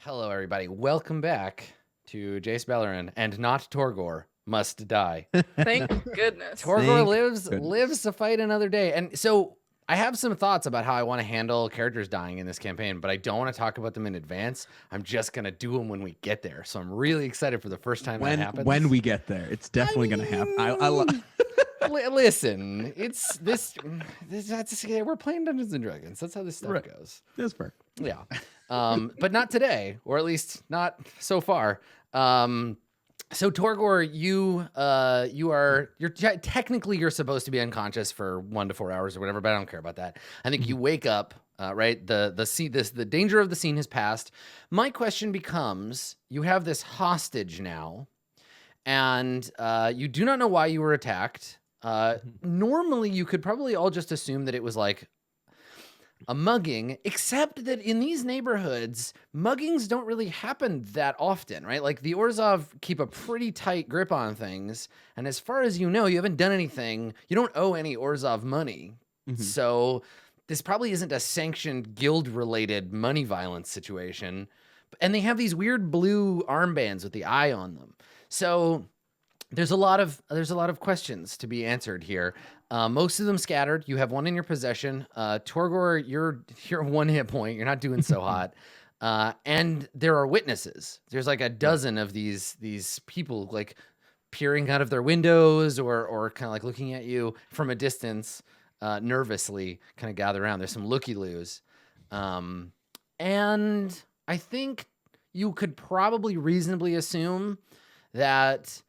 Hello, everybody. Welcome back to Jace Beleren and not Torgor Must Die. Thank goodness. Torgor Thank lives to fight another day. And so I have some thoughts about how I want to handle characters dying in this campaign, but I don't want to talk about them in advance. I'm just going to do them when we get there. So I'm really excited for the first time that happens. When we get there, it's definitely going to happen. Listen, it's this we're playing Dungeons and Dragons. That's how this stuff goes. That's fair. Yeah. But not today, or at least not so far. So Torgor, you're technically you're supposed to be unconscious for 1 to 4 hours or whatever, but I don't care about that. I think you wake up, right? The danger of the scene has passed. My question becomes, you have this hostage now, and you do not know why you were attacked. Normally you could probably all just assume that it was like a mugging, except that in these neighborhoods, muggings don't really happen that often, right? Like the Orzhov keep a pretty tight grip on things. And as far as you know, you haven't done anything. You don't owe any Orzhov money. So this probably isn't a sanctioned guild-related money violence situation. And they have these weird blue armbands with the eye on them. So there's a lot of questions to be answered here. Most of them scattered. You have one in your possession. Torgor, you're 1 hit point. You're not doing so hot. And there are witnesses. There's like a dozen of these people like peering out of their windows or kind of like looking at you from a distance, nervously kind of gather around. There's some looky-loos. And I think you could probably reasonably assume that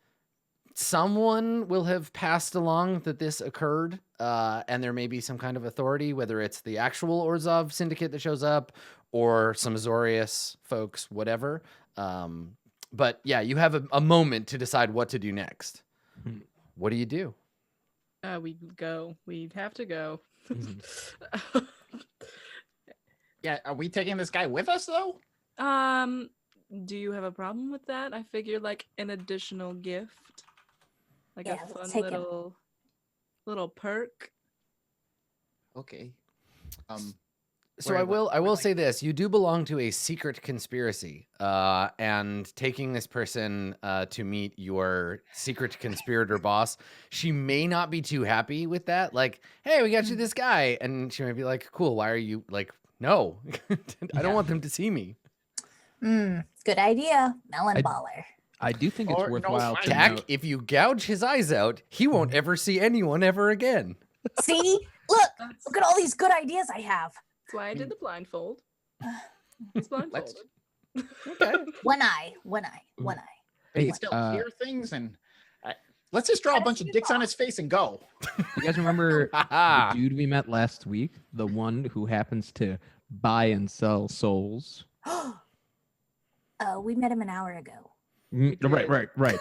someone will have passed along that this occurred, and there may be some kind of authority, whether it's the actual Orzhov syndicate that shows up or some Azorius folks, whatever. But yeah, you have a moment to decide what to do next. What do you do? We go. We have to go. Yeah, are we taking this guy with us though? Do you have a problem with that? I figured like an additional gift. Like Yeah, a let's fun take him. little perk. Okay. So I will say this: you do belong to a secret conspiracy, and taking this person to meet your secret conspirator boss, she may not be too happy with that. Like, hey, we got you this guy, and she might be like, "Cool, why are you like?" No, I don't want them to see me. Good idea, melon baller. I do think it's Or no worthwhile to Jack, note. if you gouge his eyes out, he won't ever see anyone ever again. See, look at all these good ideas I have. That's why I did the blindfold. It's blindfolded. Okay. One eye. He can still hear things, and let's just draw a bunch of dicks on his face and go. You guys remember the dude we met last week? The one who happens to buy and sell souls? We met him an hour ago. Right.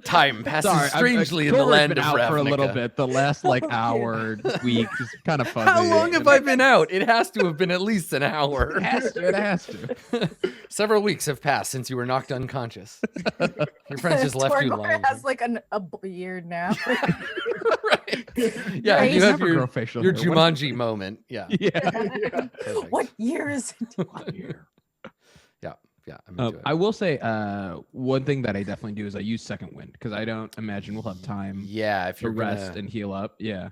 Time passes Sorry, strangely in the Torgor's land been of out Ravnica. for a little bit. The last hour, week is kind of fuzzy. How long have I been out? It has to have been at least an hour. It has to. Several weeks have passed since you were knocked unconscious. Your friends just left you Torgor lying. has like a beard now. Right. Yeah, Right. you have Never grow facial your hair. What- Jumanji moment. Yeah. Yeah. Perfect. What year is it? Yeah, I'm into it. I will say one thing that I definitely do is I use second wind because I don't imagine we'll have time Yeah, if to you're rest gonna... and heal up. Yeah.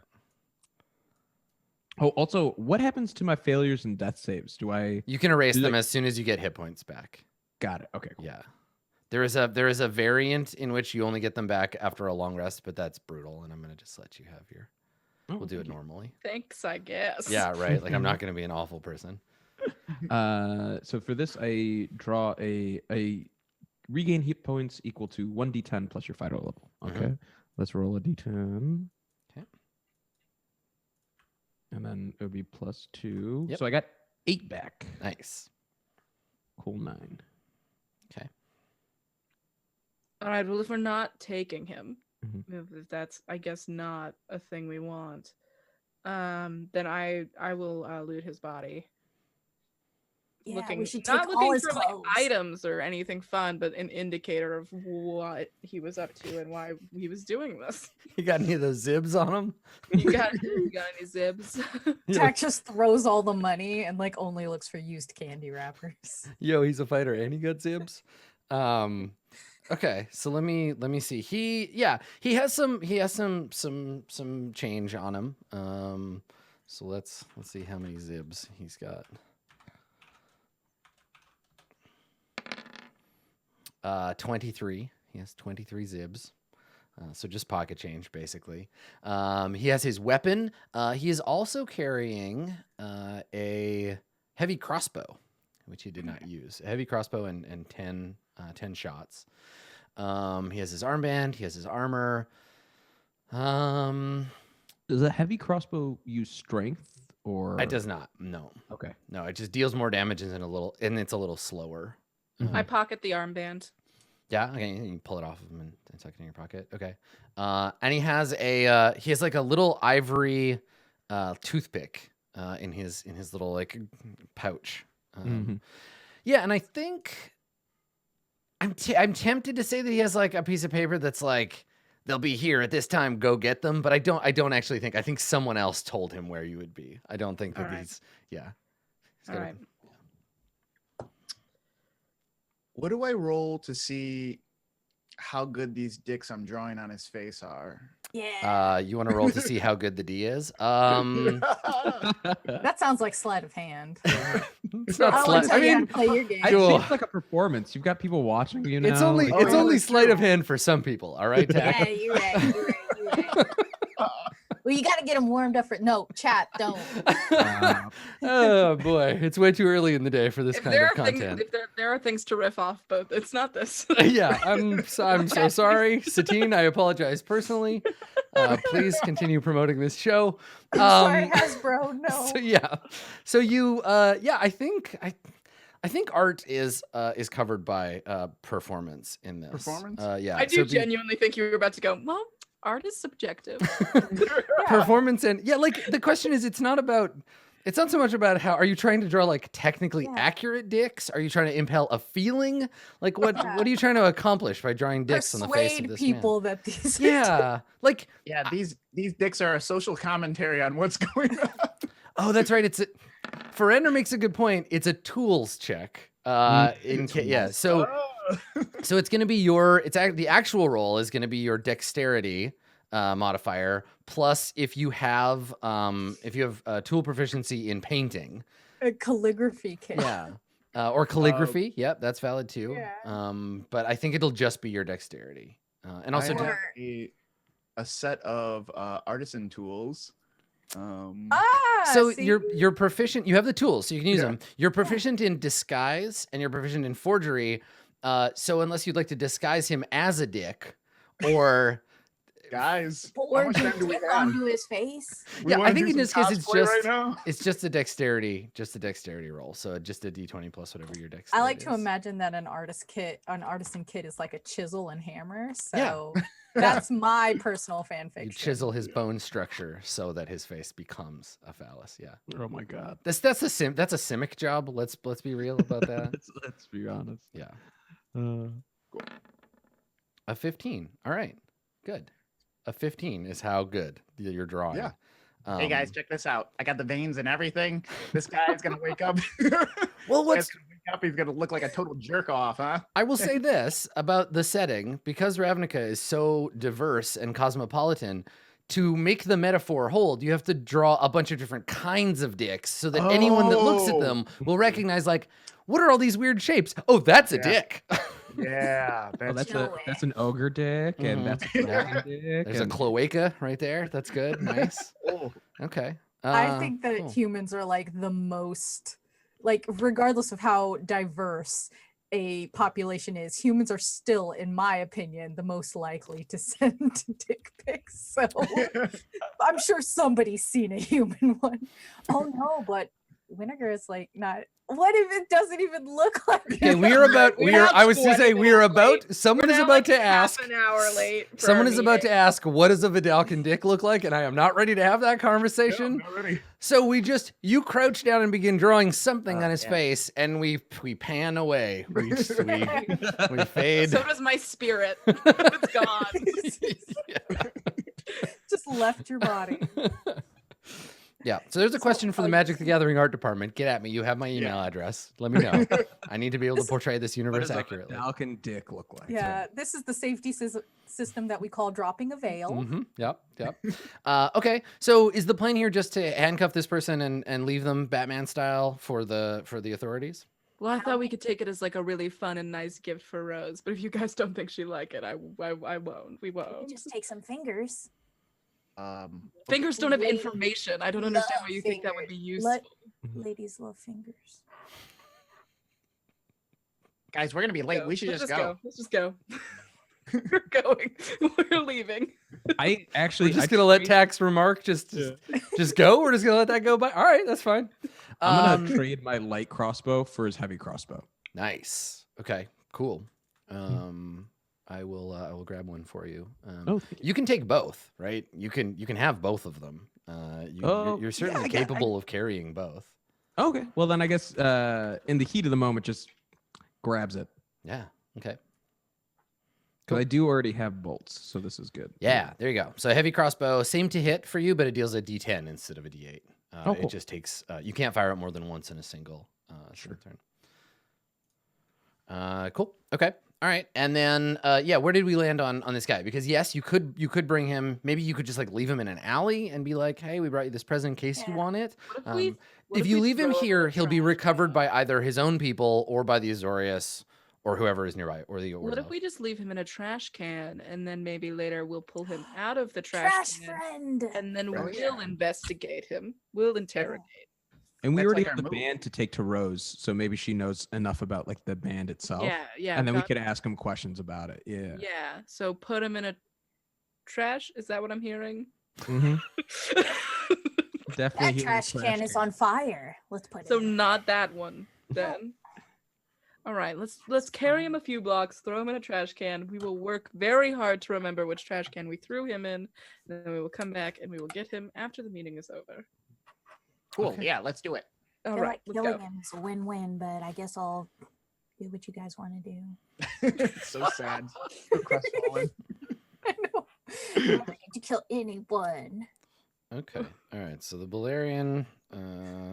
Oh, also, what happens to my failures and death saves? Do I You can erase Do them they- as soon as you get hit points back. got it? Okay, cool. Yeah. There is a variant in which you only get them back after a long rest, but that's brutal, and I'm gonna just let you have your... Oh, We'll do it thank you. normally. Thanks, I guess. Yeah, right. Like I'm not gonna be an awful person. So for this, I draw a regain hit points equal to 1d10 plus your fighter level. Okay, let's roll a d10. Okay. And then it would be +2. Yep. So I got 8 back. Nice. Cool 9. Okay. All right. Well, if we're not taking him, Mhm. if that's, I guess, not a thing we want, then I will loot his body. Yeah, looking, we should not take all looking his for like clothes. items or anything fun, but an indicator of what he was up to and why he was doing this. You got any of those zibs on him? You got any zibs? Jack just throws all the money and like only looks for used candy wrappers. Yo, he's a fighter and he got zibs. Okay, so let me see. He has some change on him. So let's see how many zibs he's got. 23. He has 23 zibs. So just pocket change, basically. He has his weapon. He is also carrying a heavy crossbow, which he did not use. A heavy crossbow and 10 shots. He has his armband. He has his armor. Does a heavy crossbow use strength or? It does not. No. Okay. No, it just deals more damage and it's a little slower. I pocket the armband. Yeah, okay, you can pull it off of him and tuck it in your pocket. Okay. And he has like a little ivory toothpick in his little like pouch. Yeah, and I think I'm tempted to say that he has like a piece of paper that's like, they'll be here at this time, go get them, but I don't actually think. I think someone else told him where you would be. I don't think that he's All right. What do I roll to see how good these dicks I'm drawing on his face are? Yeah. You want to roll to see how good the D is? That sounds like sleight of hand. It's I not don't want sleight. to tell you how to play your game. I Cool. think it's like a performance. You've got people watching you now. It's only like- it's only sleight of hand for some people. All right, Tack? Yeah, you're right. Well, you got to get them warmed up for. No, chat, don't. Oh boy, it's way too early in the day for this If kind there of are things, content. if there are things to riff off, but it's not this. Yeah, I'm so sorry, Satine. I apologize personally. Please continue promoting this show. Sorry, Hasbro. No. So yeah, so you I think art is covered by performance in this. Performance? Yeah, I do so genuinely think you were about to go, well, art is subjective. performance and like the question is, it's not so much about how are you trying to draw like technically accurate dicks? Are you trying to impel a feeling? Like what are you trying to accomplish by drawing dicks on the face of this people man? that these. Yeah, like Yeah, these dicks are a social commentary on what's going on. oh, that's right. Forender makes a good point. It's a tools check. So it's going to be the actual roll is going to be your dexterity modifier plus if you have tool proficiency in painting. A calligraphy kit. Yeah. Or calligraphy. Yep, that's valid too. Yeah. But I think it'll just be your dexterity. And also I have a set of artisan tools. so See? you're proficient. You have the tools, so you can use them. You're proficient in disguise and you're proficient in forgery. So unless you'd like to disguise him as a dick, or Guys, how Or much time do we dick have? onto his face. We Yeah, wanna I think do in this some case it's cosplay just right now? it's just a dexterity roll. So just a d20 plus whatever your dexterity. I like to is. imagine that an artisan kit is like a chisel and hammer. Yeah. So that's my personal fan fiction. You chisel his bone structure so that his face becomes a phallus. Yeah, Oh my god. that's a simic job. Let's be real about that. Let's be honest. Yeah, Uh, a 15. All right, good. A 15 is how good you're drawing. Yeah. Hey guys, check this out. I got the veins and everything. This guy's gonna wake up. Well, This guy's gonna wake up, he's gonna look like a total jerk off, huh? I will say this about the setting, because Ravnica is so diverse and cosmopolitan, to make the metaphor hold, you have to draw a bunch of different kinds of dicks so that anyone that looks at them will recognize, like, what are all these weird shapes? Oh, that's a dick. Yeah, oh, that's that's an ogre dick, Mhm. and that's a dragon dick. There's a and- cloaca right there. That's good. Nice. oh, Okay. I think that cool. humans are like the most, like, regardless of how diverse a population is, humans are still, in my opinion, the most likely to send dick pics. So I'm sure somebody's seen a human one. Oh no, but vinegar is like not. What if it doesn't even look like? Okay, we are about. We We are. have I was to 20 say we are minutes about. late. Someone We're is now, about like, to half ask. an hour late. For Someone our is about to meeting. ask, what does a Vidalcan dick look like? And I am not ready to have that conversation. not ready. So you crouch down and begin drawing something on his yeah. face, and we pan away. We fade. So does my spirit. It's gone. Yeah. Just left your body. Yeah. So there's a question for the Magic the Gathering art department. Get at me. You have my email address. Let me know. I need to be able to portray this What universe does accurately. a Falcon dick look like? Yeah, this is the safety system that we call dropping a veil. Mm-hmm. Yep. Okay. So is the plan here just to handcuff this person and leave them Batman style for the authorities? Well, I thought we could take it as like a really fun and nice gift for Rose, but if you guys don't think she'd like it, I won't. We We won't. could just take some fingers. Fingers don't have Ladies information. I don't understand why love you think that would be fingers. useful. Ladies love fingers. Guys, we're gonna be late. Go. We should Let's just go. Let's just go. We're going. We're leaving. I actually We're just I gonna let trade- Tax remark just go. We're just gonna let that go by. All right, that's fine. I'm gonna trade my light crossbow for his heavy crossbow. Nice. Okay. Cool. I will grab one for you. Oh, thank you. You can take both, right? You can have both of them. You're certainly capable of carrying both. Okay. Well, then I guess in the heat of the moment, just grabs it. Yeah. Okay. Because I do already have bolts, so this is good. Yeah. There you go. So heavy crossbow, same to hit for you, but it deals a D10 instead of a D8. Oh, It cool. just takes. You can't fire it more than once in a single turn. Cool. Okay. All right. And then, where did we land on this guy? Because yes, you could bring him. Maybe you could just like leave him in an alley and be like, "Hey, we brought you this present in case you Yeah. want it." What if If you we leave him throw here, in he'll be trash recovered can? by either his own people or by the Azorius or whoever is nearby or the. What if Orzo. we just leave him in a trash can and then maybe later we'll pull him out of the trash can friend. and then Oh, we'll yeah. investigate him. We'll interrogate. And we That's already like have our the move. band to take to Rose, so maybe she knows enough about like the band itself. Yeah. And then we got- could ask him questions about it. Yeah. Yeah. So put him in a trash. Is that what I'm hearing? Mm-hmm. Definitely. That hearing trash can is on fire. Let's put it. So in. not that one then. All right, let's carry him a few blocks, throw him in a trash can. We will work very hard to remember which trash can we threw him in. Then we will come back and we will get him after the meeting is over. Cool. Okay. Yeah, let's do it. All I feel right, like let's killing go. him is a win-win, but I guess I'll do what you guys want to do. So sad. So crestfallen. I know. I'm not ready to kill anyone. Okay. All right. So the Belerian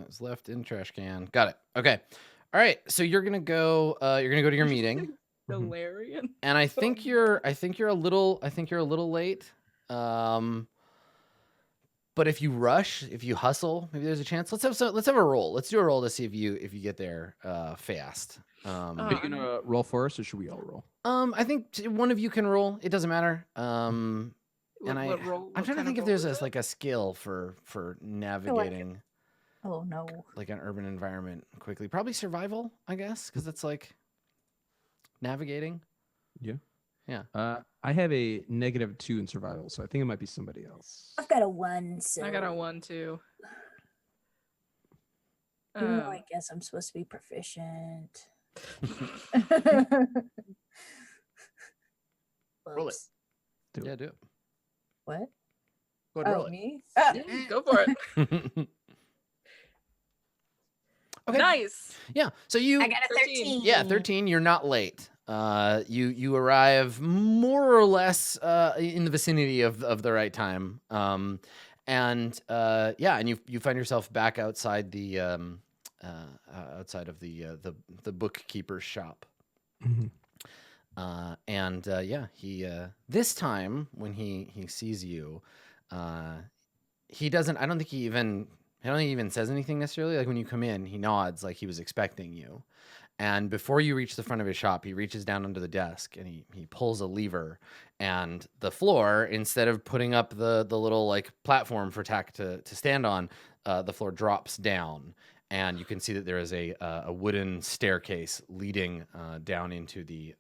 is left in trash can. Got it. Okay. All right. So you're gonna go. You're gonna go to your meeting, Valerian. and I think you're a little late. But if you rush, if you hustle, maybe there's a chance. Let's have a roll. Let's do a roll to see if you get there fast. Are you gonna roll for us, or should we all roll? I think one of you can roll. It doesn't matter. What role- I'm trying to what kind think of if there's role is it? like a skill for navigating Oh no. like an urban environment quickly. Probably survival, I guess, because it's like navigating. I have a -2 in survival, so I think it might be somebody else. I've got a 1, so I got a 1 too. even though I guess I'm supposed to be proficient. Roll it. Whoops. Yeah, do What? Go ahead, roll Oh, it. me? Yeah, go for it. it. Okay. Nice. Yeah. So you. I got a 13. 13. Yeah, 13. You're not late. You arrive more or less in the vicinity of the right time. And you find yourself back outside the outside of the bookkeeper's shop. Mhm. He this time when he sees you, he doesn't. I don't think he even says anything necessarily. Like when you come in, he nods like he was expecting you. And before you reach the front of his shop, he reaches down under the desk and he pulls a lever, and the floor, instead of putting up the little like platform for Tack to stand on, the floor drops down, and you can see that there is a wooden staircase leading down into the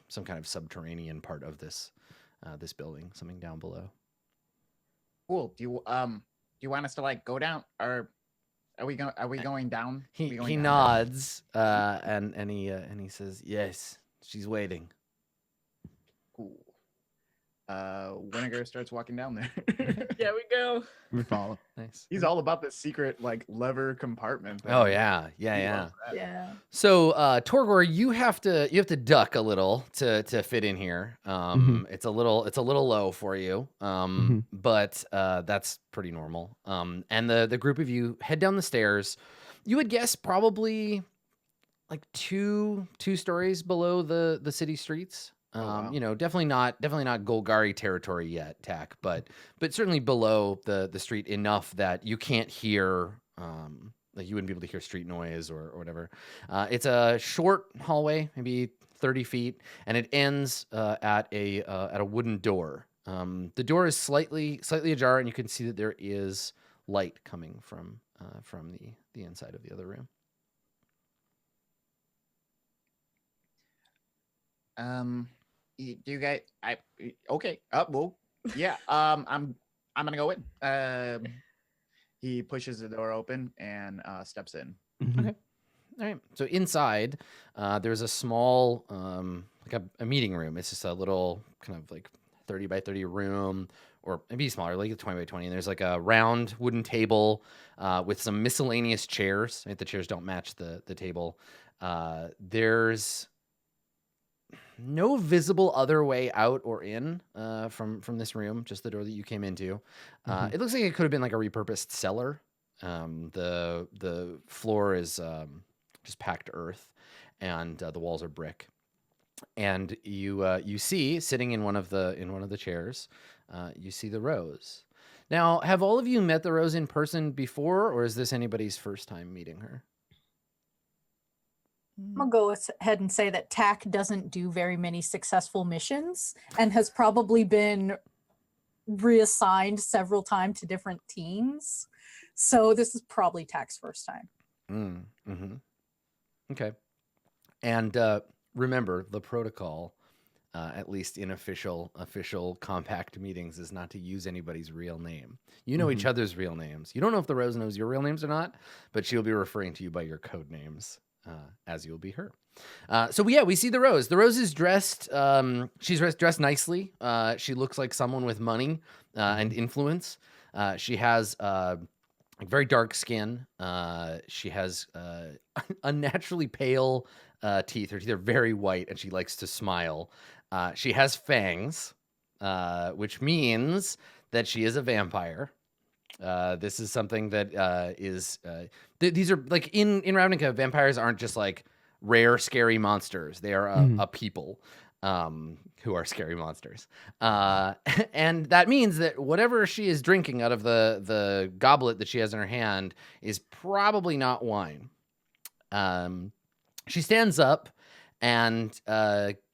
some kind of subterranean part of this building, something down below. Cool. Do you want us to like go down or Are we going? Are we going down? He We going he down? nods and he says, "Yes, she's waiting." Cool. Winnegar starts walking down there. Yeah, we go. We follow. Nice. He's all about the secret like lever compartment. Oh thing. yeah, yeah, He yeah. loves that. Yeah. So Torgor, you have to duck a little to fit in here. It's a little low for you. But that's pretty normal. And the group of you head down the stairs. You would guess probably like two stories below the city streets. wow. You know, definitely not Golgari territory yet, Tack, but certainly below the street enough that you can't hear like you wouldn't be able to hear street noise or whatever. It's a short hallway, maybe 30 feet, and it ends at a wooden door. The door is slightly ajar, and you can see that there is light coming from the inside of the other room. Do you guys? Okay. Well, yeah. I'm gonna go in. He pushes the door open and steps in. Okay. All right. So inside, there's a small, like a meeting room. It's just a little kind of like 30 by 30 room, or maybe smaller, like 20 by 20. And there's like a round wooden table with some miscellaneous chairs. Right? The chairs don't match the table. There's no visible other way out or in from this room, just the door that you came into. It looks like it could have been like a repurposed cellar. The floor is just packed earth, and the walls are brick. And you see sitting in one of the chairs, you see the Rose. Now, have all of you met the Rose in person before, or is this anybody's first time meeting her? I'm gonna go ahead and say that Tack doesn't do very many successful missions and has probably been reassigned several times to different teams. So this is probably Tack's first time. Okay. And remember, the protocol, at least in official compact meetings, is not to use anybody's real name. You know each other's real names. You don't know if the Rose knows your real names or not, but she'll be referring to you by your code names. As you'll be her. So we see the Rose. The Rose is dressed, she's dressed nicely. She looks like someone with money and influence. She has very dark skin. She has unnaturally pale teeth. Her teeth are very white, and she likes to smile. She has fangs, which means that she is a vampire. This is something that is these are like in Ravnica, vampires aren't just like rare scary monsters. They are a people who are scary monsters. And that means that whatever she is drinking out of the goblet that she has in her hand is probably not wine. She stands up and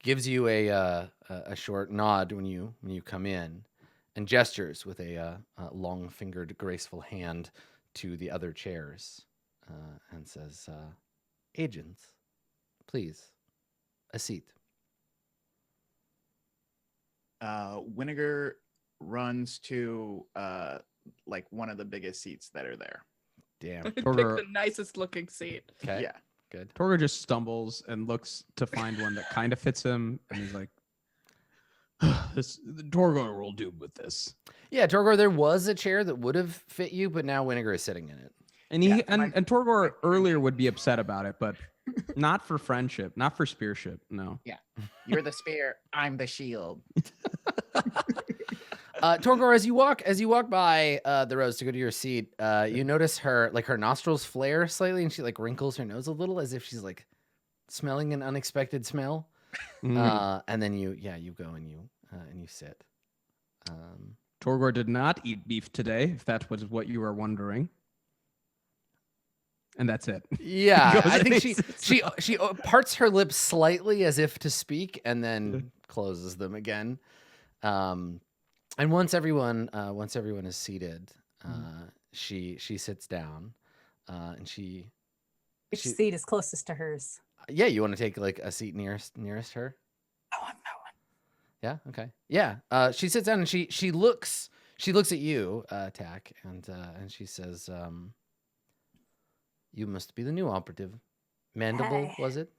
gives you a short nod when you come in, and gestures with a long-fingered, graceful hand to the other chairs, and says, "Agents, please, a seat." Winnegar runs to like one of the biggest seats that are there. Damn. Pick Torgor- the nicest looking seat. Okay. Yeah. Good. Torgor just stumbles and looks to find one that kind of fits him, and he's like, "This Torgor will do with this." Yeah, Torgor, there was a chair that would have fit you, but now Winnegar is sitting in it. And he Yeah, and Torgor earlier would be upset about it, but not for friendship, not for spearship. No. You're the spear. I'm the shield. Torgor, as you walk by the Rose to go to your seat, you notice her nostrils flare slightly, and she like wrinkles her nose a little as if she's like smelling an unexpected smell. And then you go and you sit. Torgor did not eat beef today, if that was what you were wondering. And that's it. Yeah, Goes I and think eats she parts her lips slightly as if to speak, and then closes them again. And once everyone is seated, she sits down, and Which she- seat is closest to hers? yeah, you want to take like a seat nearest her? I want that one. Yeah. Okay. Yeah. She sits down and she looks at you, Tack, and she says, You must be the new operative. Mandible, Hi. was it?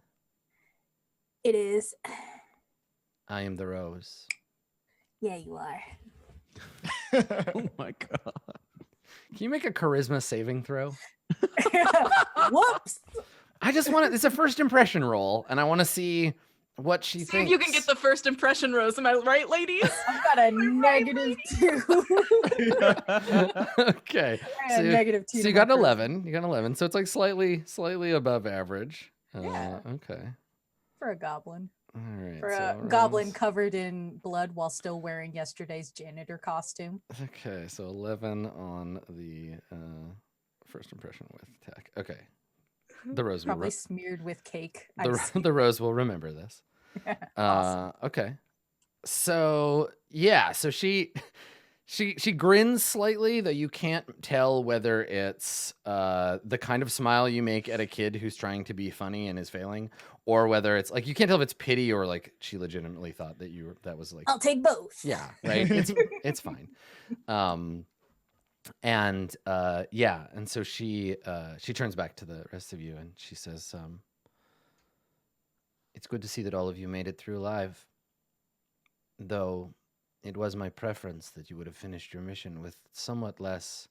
It is. I am the rose. Yeah, you are. Oh my god. Can you make a charisma saving throw? Whoops. I just want it. It's a first impression roll, and I want to see what she See thinks. if you can get the first impression, Rose. Am I right, ladies? I've got a -2. Okay. I got a -2. So to you my got charisma. 11. You got 11. So it's like slightly above average. Yeah. Okay. For a goblin. All right. For so a goblin Rose- covered in blood while still wearing yesterday's janitor costume. Okay. So 11 on the first impression with tech. Okay. The rose will Probably smeared with cake. the rose will remember this. Awesome. Okay. So yeah, so she grins slightly, though you can't tell whether it's the kind of smile you make at a kid who's trying to be funny and is failing, or whether it's like you can't tell if it's pity or like she legitimately thought that that was like I'll take both. yeah, right. It's fine. And so she turns back to the rest of you and she says, it's good to see that all of you made it through alive. Though it was my preference that you would have finished your mission with somewhat less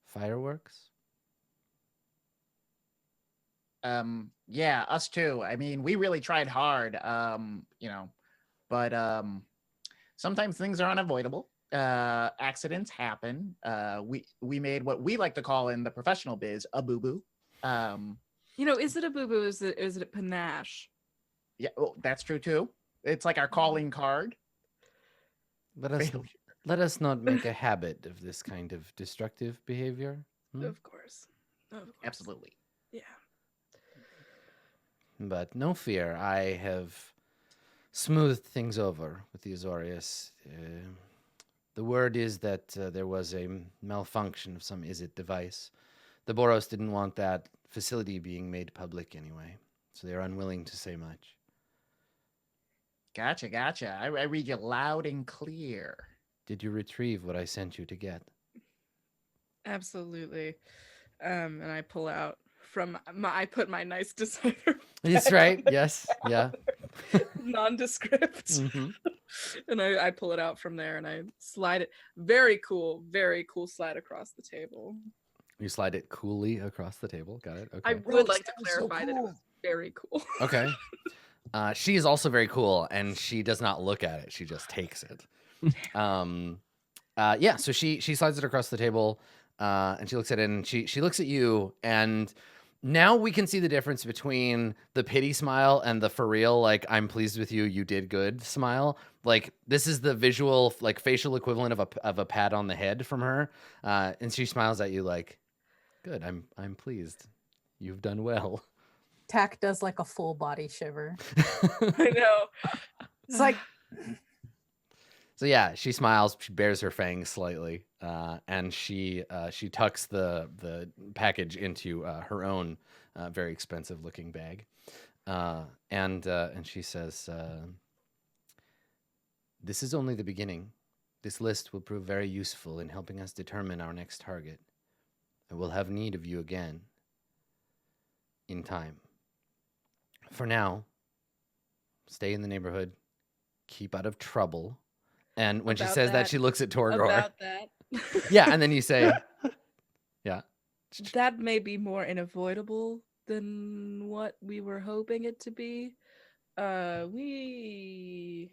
fireworks. Yeah, us too. I mean, we really tried hard, but sometimes things are unavoidable. Accidents happen. We made what we like to call in the professional biz a boo-boo. Is it a boo-boo? Is it a panache? Yeah, well, that's true too. It's like our calling card. Let us not make a habit of this kind of destructive behavior. Of course. Absolutely. Yeah. But no fear, I have smoothed things over with the Azorius. The word is that there was a malfunction of some Izzet device. The Boros didn't want that facility being made public anyway, so they're unwilling to say much. Gotcha. I read you loud and clear. Did you retrieve what I sent you to get? Absolutely. And I pull out I put my nice designer. That's right. Yes. Yeah. Nondescript. Mm-hmm. And I pull it out from there and I slide it. Very cool slide across the table. You slide it coolly across the table. Got it. Okay. I would like to clarify that it was very cool. Okay. She is also very cool, and she does not look at it. She just takes it. So she slides it across the table, and she looks at it, and she looks at you, and now we can see the difference between the pity smile and the for real, like, I'm pleased with you, you did good smile. Like, this is the visual, like, facial equivalent of a pat on the head from her, and she smiles at you like, good, I'm pleased. You've done well. Tack does like a full body shiver. I know. It's like So yeah, she smiles. She bares her fangs slightly, and she tucks the package into her own very expensive looking bag, and she says, "This is only the beginning. This list will prove very useful in helping us determine our next target. I will have need of you again in time. For now, stay in the neighborhood, keep out of trouble." And when she About says that, that. she looks at Torgor. About that. Yeah, and then you say, yeah. That may be more unavoidable than what we were hoping it to be. We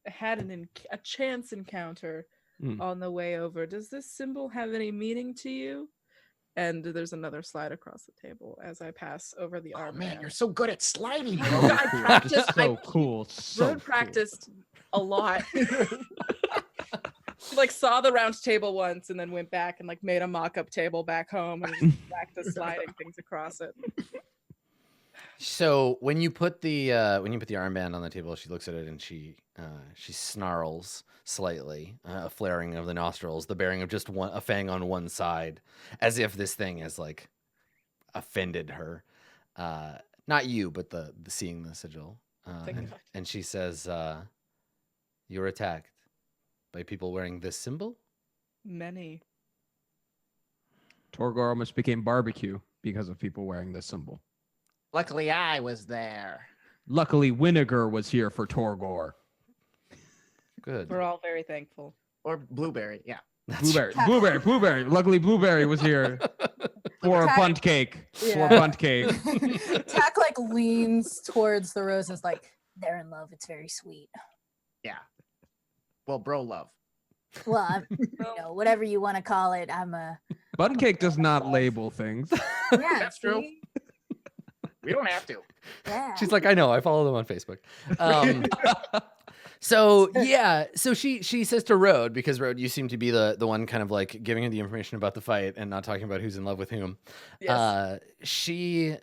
had a chance encounter on the way over. Does this symbol have any meaning to you? And there's another slide across the table as I pass over the arm. Oh man, you're so good at sliding. I bro. practiced. So cool. So Road practiced a lot. She like saw the round table once and then went back and like made a mock-up table back home and just practiced sliding things across it. So when you put the armband on the table, she looks at it and she snarls slightly, a flaring of the nostrils, the baring of just a fang on one side, as if this thing has like offended her. Not you, but the seeing the sigil. And she says, "You were attacked by people wearing this symbol?" Many. Torgor almost became barbecue because of people wearing this symbol. Luckily, I was there. Luckily, Vinegar was here for Torgor. Good. We're all very thankful. Or Blueberry, yeah. Blueberry. Luckily, Blueberry was here for a Tack- bunt cake. For Yeah. a bunt cake. Tack like leans towards the rose and is like, they're in love. It's very sweet. Yeah. Well, bro love. Well, I'm, whatever you want to call it. I'm a. Bunt cake does not label things. Yeah, That's true. see? We don't have to. Yeah. She's like, I know, I follow them on Facebook. So yeah, so she says to Rode, because Rode, you seem to be the one kind of like giving her the information about the fight and not talking about who's in love with whom. Yes. She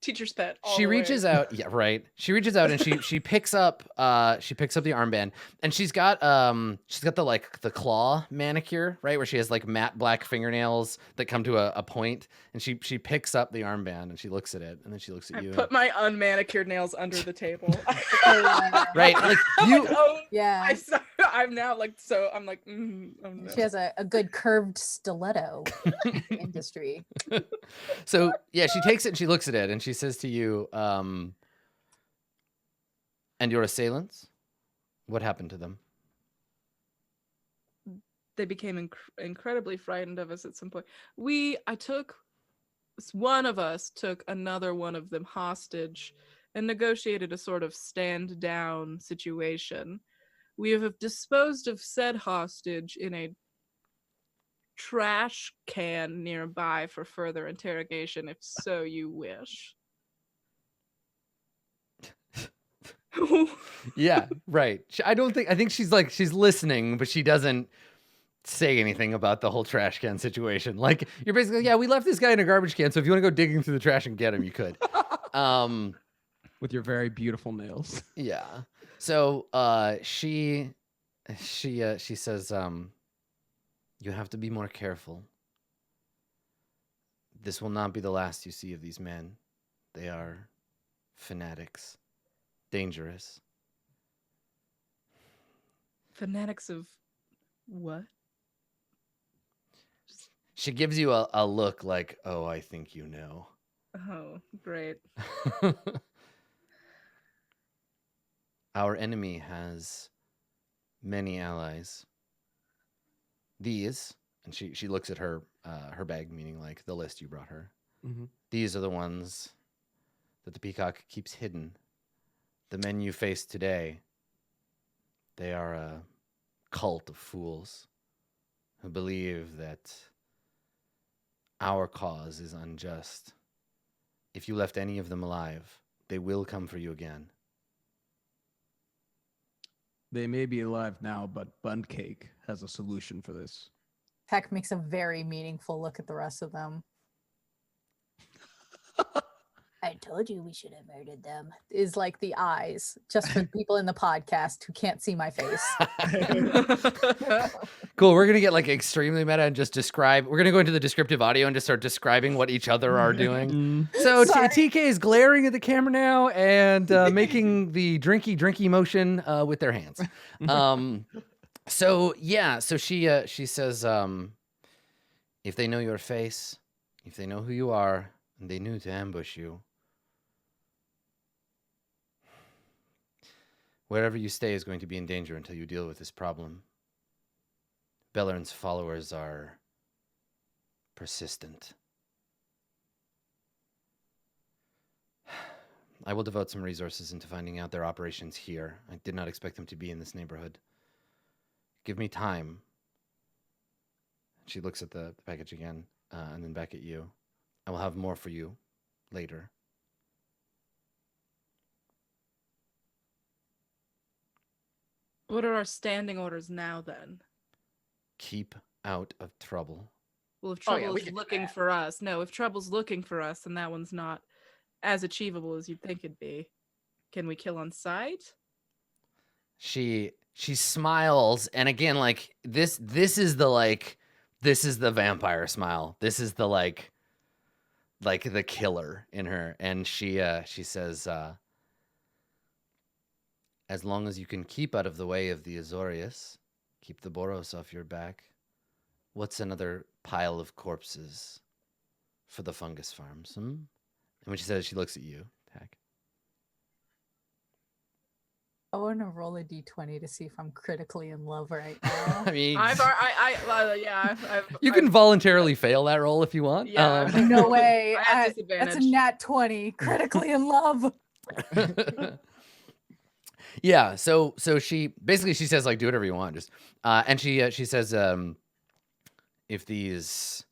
Teacher's pet. all she the way. reaches out, yeah, right. She reaches out and she picks up the armband, and she's got the like the claw manicure, right, where she has like matte black fingernails that come to a point, and she picks up the armband and she looks at it, and then she looks at I you. put my unmanicured nails under the table. Right, like I'm you. like, oh, Yeah. I'm now like, so I'm like, oh no. She has a good curved stiletto industry. So yeah, she takes it and she looks at it and she says to you, and your assailants, what happened to them? They became incredibly frightened of us at some point. One of us took another one of them hostage and negotiated a sort of stand down situation. We have disposed of said hostage in a trash can nearby for further interrogation, if so you wish. Yeah, right. I think she's listening, but she doesn't say anything about the whole trash can situation. Like, you're basically, yeah, we left this guy in a garbage can, so if you want to go digging through the trash and get him, you could. With your very beautiful nails. Yeah. So she says, you have to be more careful. This will not be the last you see of these men. They are fanatics. Dangerous. Fanatics of what? She gives you a look like, oh, I think you know. Oh, great. Our enemy has many allies. These, and she looks at her bag, meaning like the list you brought her. Mm-hmm. These are the ones that the peacock keeps hidden. The men you face today, they are a cult of fools who believe that our cause is unjust. If you left any of them alive, they will come for you again. They may be alive now, but Bun Cake has a solution for this. Peck makes a very meaningful look at the rest of them. I told you we should have murdered them. Is like the eyes, just for people in the podcast who can't see my face. Cool. We're going to get like extremely meta and just describe. We're going to go into the descriptive audio and just start describing what each other are doing. So Sorry. TK is glaring at the camera now and making the drinky motion with their hands. So yeah, so she says, if they know your face, if they know who you are, and they knew to ambush you, wherever you stay is going to be in danger until you deal with this problem. Beleren's followers are persistent. I will devote some resources into finding out their operations here. I did not expect them to be in this neighborhood. Give me time. She looks at the package again, and then back at you. I will have more for you later. What are our standing orders now, then? Keep out of trouble. Well, if Oh, yeah, Trouble's we can do looking that. for us, no, if Trouble's looking for us, then that one's not as achievable as you'd think it'd be. Can we kill on sight? She smiles, and again, like this is the vampire smile. This is the like the killer in her, and she says, as long as you can keep out of the way of the Azorius, keep the Boros off your back. What's another pile of corpses for the fungus farms. Hmm? And when she says, she looks at you, Tack. I want to roll a d20 to see if I'm critically in love right now. I mean, you can voluntarily fail that roll if you want. Yeah. No way. I have That's a disadvantage. nat 20. Critically in love. Yeah, so she basically she says like do whatever you want, just and she says if these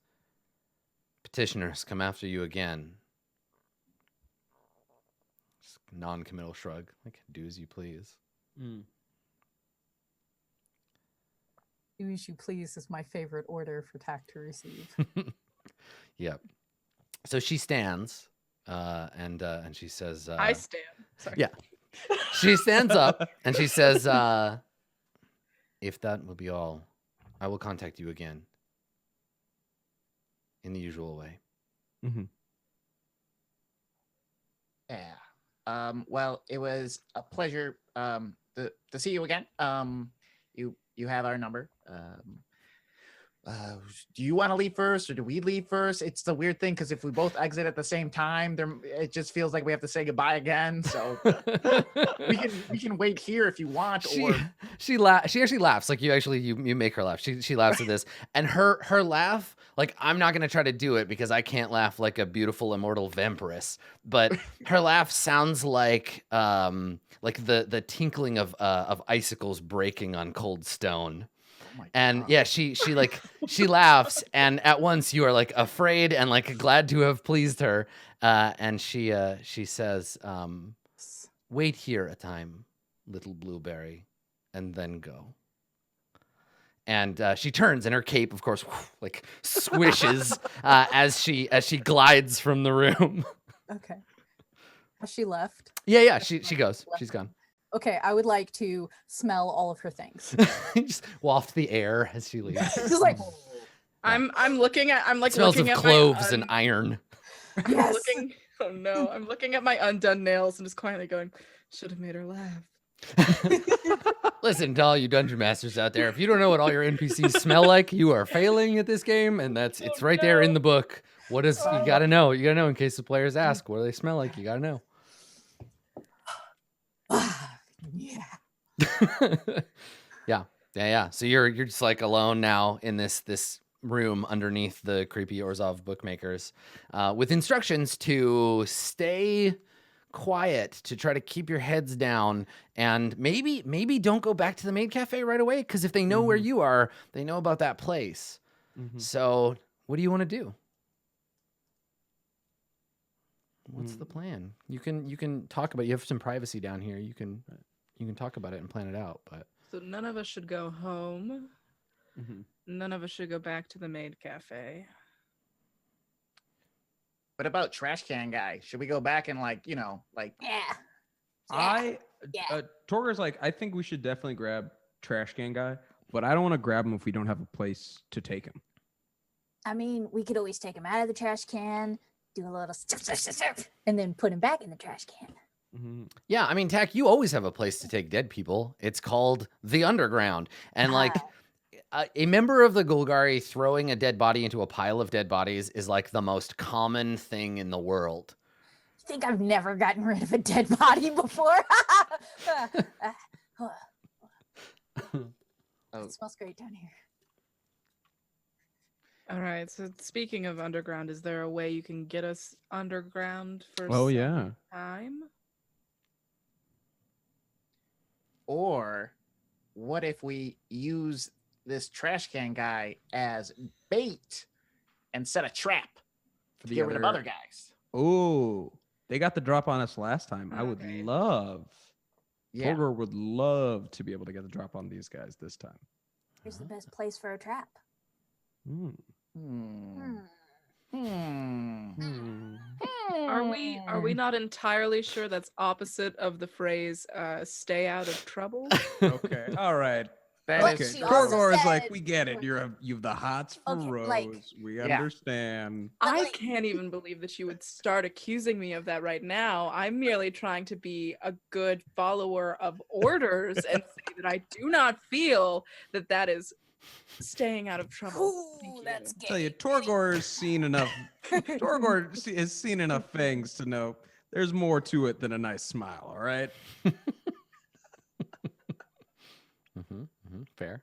petitioners come after you again, non-committal shrug, like do as you please. Mm. Do as you please is my favorite order for Tack to receive. Yep. So she stands and she says I stand. Sorry. yeah. She stands up and she says, if that will be all, I will contact you again in the usual way. Mm-hmm. Yeah. Well, it was a pleasure to see you again. You have our number. Do you want to leave first or do we leave first? It's the weird thing because if we both exit at the same time, it just feels like we have to say goodbye again. So we can wait here if you want. She actually laughs. Like you make her laugh. She laughs at this, and her laugh. Like I'm not gonna try to do it because I can't laugh like a beautiful immortal vampiress. But her laugh sounds like the tinkling of icicles breaking on cold stone. And yeah, she laughs, and at once you are like afraid and like glad to have pleased her. And she says, "Wait here a time, little blueberry, and then go." And she turns, and her cape, of course, like swishes as she glides from the room. Okay. Has she left? Yeah, she goes. She's gone. Okay, I would like to smell all of her things. Just waft the air as she leaves. Just like, I'm looking at Smells looking of at cloves and iron. yes. Oh no, I'm looking at my undone nails and just quietly going, should have made her laugh. Listen to all you dungeon masters out there. If you don't know what all your NPCs smell like, you are failing at this game, and it's right there in the book. What is you gotta know? You gotta know in case the players ask, what do they smell like? You gotta know. Yeah. Yeah. So you're just like alone now in this room underneath the creepy Orzhov bookmakers, with instructions to stay quiet, to try to keep your heads down, and maybe don't go back to the maid cafe right away, because if they know where you are, they know about that place. So what do you want to do? What's the plan? You can talk about. You have some privacy down here. You can talk about it and plan it out. But So none of us should go home. None of us should go back to the maid cafe. What about trash can guy? Should we go back and Yeah. Torger's like, I think we should definitely grab trash can guy, but I don't want to grab him if we don't have a place to take him. I mean, we could always take him out of the trash can, do a little stuff, and then put him back in the trash can. yeah, I mean, Tack, you always have a place to take dead people. It's called the Underground, and like a member of the Golgari throwing a dead body into a pile of dead bodies is like the most common thing in the world. You think I've never gotten rid of a dead body before? It smells great down here. All right. So speaking of underground, is there a way you can get us underground for yeah. time? Or what if we use this trash can guy as bait and set a trap to get rid of other guys? Oh, they got the drop on us last time. I would Okay. love. Yeah. Torger would love to be able to get the drop on these guys this time. Here's the best place for a trap. Hmm. Are we not entirely sure that's opposite of the phrase "stay out of trouble"? Okay. All right. That But is she also Torgor is like, said- we get it. You've the hots for Okay, Rose. like- We Yeah. understand. But, I like- can't even believe that you would start accusing me of that right now. I'm merely trying to be a good follower of orders and say that I do not feel that that is staying out of trouble. Thank Ooh, you. that's gay. Tell you, Torgor's seen enough. Torgor has seen enough things to know there's more to it than a nice smile. All right. Fair.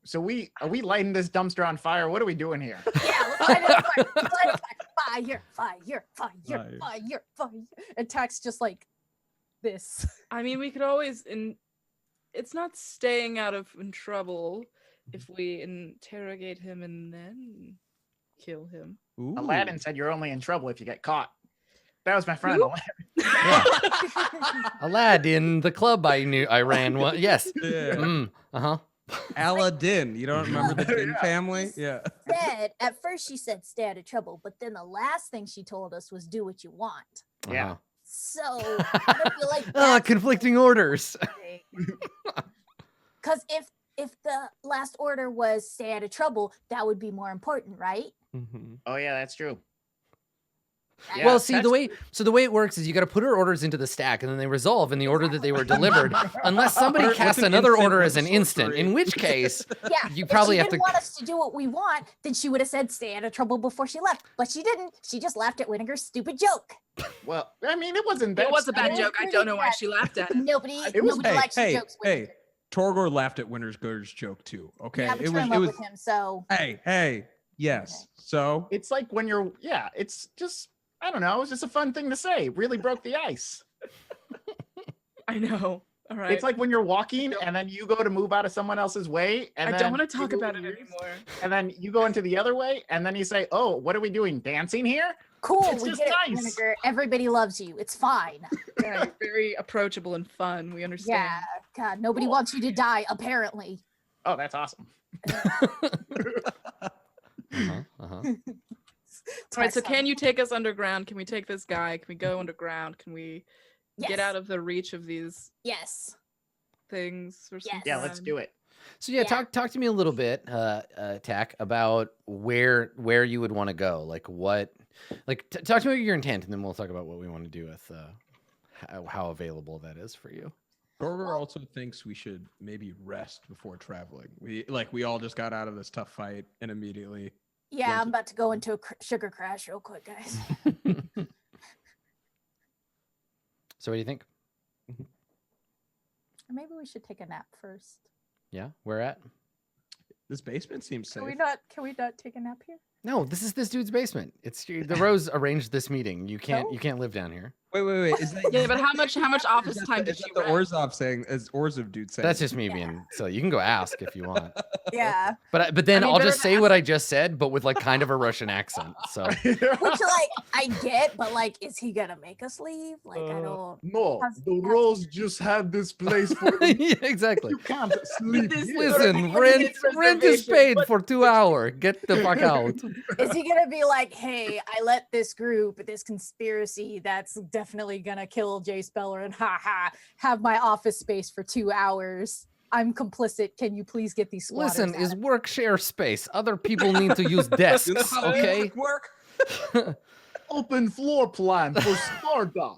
So are we lighting this dumpster on fire? What are we doing here? Yeah, let's light it on fire. Let's light it on fire. Fire. Attacks just like this. I mean, we could always it's not staying out of trouble if we interrogate him and then kill him. Ooh. Aladdin said you're only in trouble if you get caught. That was my friend Who? Aladdin. Aladdin, the club I ran. Yes. Yeah. Aladdin. You don't remember the Din family? Yeah. At first she said stay out of trouble, but then the last thing she told us was do what you want. Yeah. So I don't feel like that's Conflicting orders. because if the last order was stay out of trouble, that would be more important, right? Mm-hmm. Oh yeah, that's true. Yeah, Well, see, the way it works is you got to put her orders into the stack, and then they resolve in the order that they were delivered, unless somebody What's casts an another instant order with as an sorcery? instant. In which case, Yeah, you if probably she have didn't to. want us to do what we want, then she would have said stay out of trouble before she left. But she didn't. She just laughed at Winninger's stupid joke. Well, I mean, it wasn't that. It was a bad was joke. I pretty don't know why bad. she laughed at it. Nobody was- likes your jokes. Hey. Torgor laughed at Winter's joke too. Okay. Yeah, but you're in love with him, so Hey. Yes. So. It's like when you're. Yeah, it's just. I don't know. It's just a fun thing to say. Really broke the ice. I know. All right. It's like when you're walking and then you go to move out of someone else's way, and I then don't want to talk you- about it anymore. And then you go into the other way, and then you say, "Oh, what are we doing? Dancing here?" cool. It's We just get it, nice. Winninger. Everybody loves you. It's fine. Yeah, you're very approachable and fun. We understand. Yeah. God, nobody wants you to die, apparently. Oh, that's awesome. All right, so can you take us underground? Can we take this guy? Can we go underground? Can we Yes. get out of the reach of these Yes. things for some Yes. Yeah, let's time? do it. So yeah, Yeah. talk to me a little bit, Tack, about where you would want to go. Like what, talk to me about your intent, and then we'll talk about what we want to do with how available that is for you. Torgor also thinks we should maybe rest before traveling. We all just got out of this tough fight and immediately. Yeah, Went I'm to- about to go into a sugar crash real quick, guys. So what do you think? Maybe we should take a nap first. Yeah, where at? This basement seems safe. Can we not take a nap here? No, this is this dude's basement. It's the Rose arranged this meeting. You can't No? live down here. Wait. Is that? Yeah, but how much office is time did is she that the rest? Orzhov saying? As Orzhov dude saying? That's just me being silly. You can go ask if you want. Yeah. But then I mean, I'll better just to say ask. what I just said, but with like kind of a Russian accent. So Which, like, I get, but, like, is he gonna make us leave? Like, I don't. No, How's- the Rose just had this place for yeah, exactly. you can't sleep This- here. Listen, Everybody rent gets is reservation, paid but- for 2 hours. Get the fuck out. Is he gonna be like, hey, I let this group, this conspiracy That's definitely gonna kill Jace Beleren. Ha ha. Have my office space for 2 hours. I'm complicit. Can you please get these squatters Listen, out is of- work share space. Other people need to use desks. You know how Okay. work? Open floor plan for Sparta.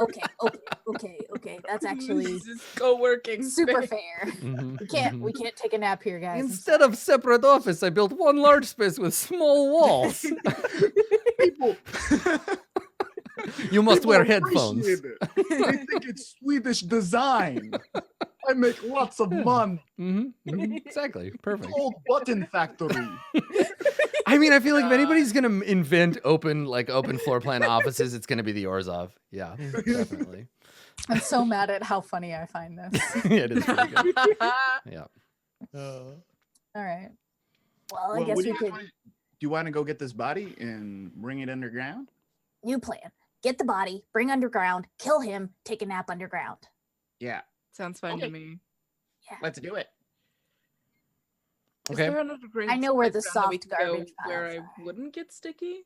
okay. That's actually This is co-working super space. fair. Mhm, We mhm. can't take a nap here, guys. I'm Instead of separate office, I built one large space with small walls. People, You must people wear headphones. appreciate it. They think it's Swedish design. I make lots of money. Exactly. Perfect. Old button factory. I mean, I feel like if anybody's gonna invent open floor plan offices, it's gonna be the Orzhov. Yeah, definitely. I'm so mad at how funny I find this. Yeah, it is pretty good. Yeah. All right. Well, I Well, guess what do we you could. wanna- Do you want to go get this body and bring it underground? New plan. Get the body, bring underground, kill him, take a nap underground. Yeah, Sounds fine Okay. to me. let's do it. Is Okay. there an underground I know where the underground that we soft could go garbage where piles I are. wouldn't get sticky.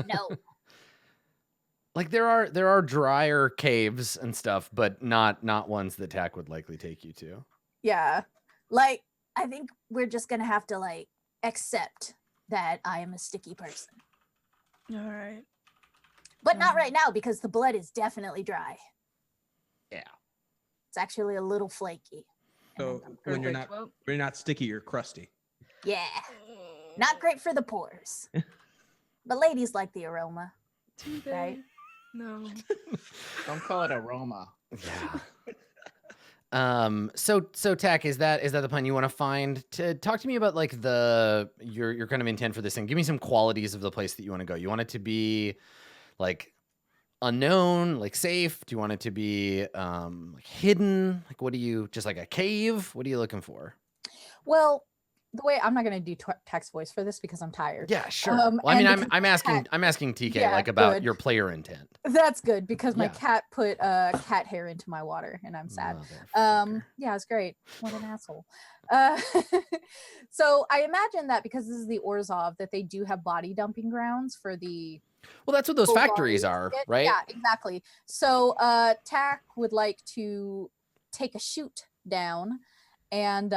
No. Like there are drier caves and stuff, but not ones that Tack would likely take you to. Yeah. Like, I think we're just gonna have to, like, accept that I am a sticky person. All right. But not right now because the blood is definitely dry. Yeah. It's actually a little flaky. So I'm when you're Perfect. not Well, when you're not sticky, you're crusty. Yeah, not great for the pores. But ladies like the aroma. too Right. bad. No. Don't call it aroma. Yeah. So Tack, is that the plan you want to find? Talk to me about like your kind of intent for this thing. Give me some qualities of the place that you want to go. You want it to be like unknown, like safe? Do you want it to be like hidden? Like what do you just like a cave? What are you looking for? Well, the way I'm not going to do text voice for this because I'm tired. Yeah, sure. Um, Well, I mean, and I'm because asking TK yeah, like about good. your player intent. That's good because my Yeah. cat put cat hair into my water and I'm sad. Motherfucker. Yeah, it's great. What an asshole. Uh, so I imagine that because this is the Orzhov, that they do have body dumping grounds for the Well, that's what those Golgari factories to are, get- right? Yeah, exactly. So Tack would like to take a chute down and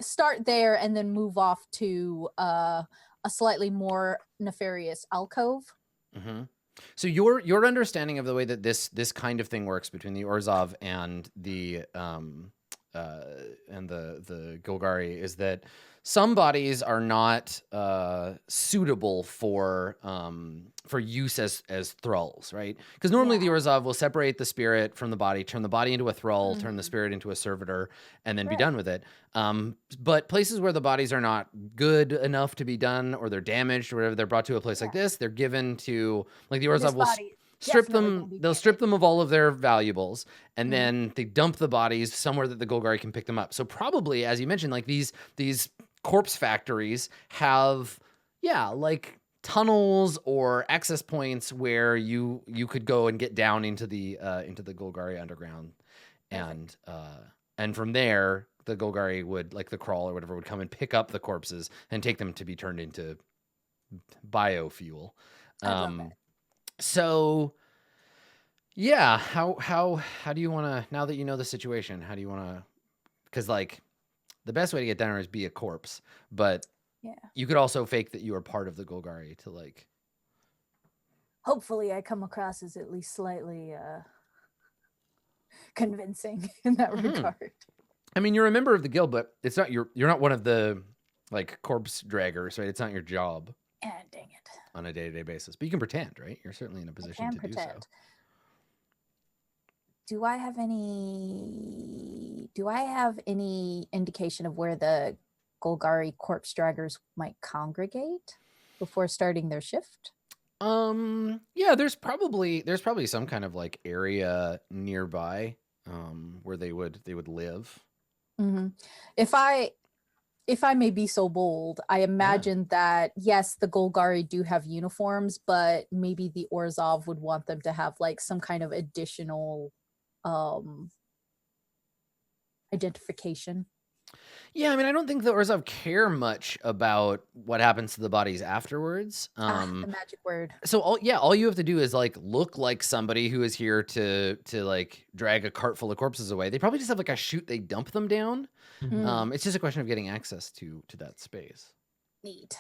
start there and then move off to a slightly more nefarious alcove. Mm-hmm. So your understanding of the way that this kind of thing works between the Orzhov and the Golgari is that some bodies are not suitable for use as thralls, right? Because normally the Orzhov will separate the spirit from the body, turn the body into a thrall, turn the spirit into a servitor, and then be done with it. But places where the bodies are not good enough to be done, or they're damaged, or whatever, they're brought to a place like this. They're given to like the This Orzhov will body strip definitely them. gonna be They'll strip damaged. them of all of their valuables, and Mhm. then they dump the bodies somewhere that the Golgari can pick them up. So probably, as you mentioned, like these corpse factories have, like tunnels or access points where you could go and get down into the Golgari underground, and from there the Golgari would, like the crawl or whatever, would come and pick up the corpses and take them to be turned into biofuel. I love that. So yeah, how do you want to, now that you know the situation, how do you want to, because like the best way to get down there is be a corpse, but Yeah. you could also fake that you are part of the Golgari to like, Hopefully I come across as at least slightly convincing in that Mhm. regard. I mean, you're a member of the guild, but it's not you're not one of the like corpse draggers, right? It's not your job Ah, dang it. on a day-to-day basis, but you can pretend, right? You're certainly in a position Can to do pretend. so. Do I have any indication of where the Golgari corpse draggers might congregate before starting their shift? Yeah, there's probably some kind of like area nearby where they would live. Mm-hmm. If I may be so bold, I imagine that yes, the Golgari do have uniforms, but maybe the Orzhov would want them to have like some kind of additional identification. Yeah, I mean, I don't think the Orzhov care much about what happens to the bodies afterwards. The magic word. So all you have to do is like look like somebody who is here to like drag a cart full of corpses away. They probably just have like a chute they dump them down. Mm. It's just a question of getting access to that space. Neat.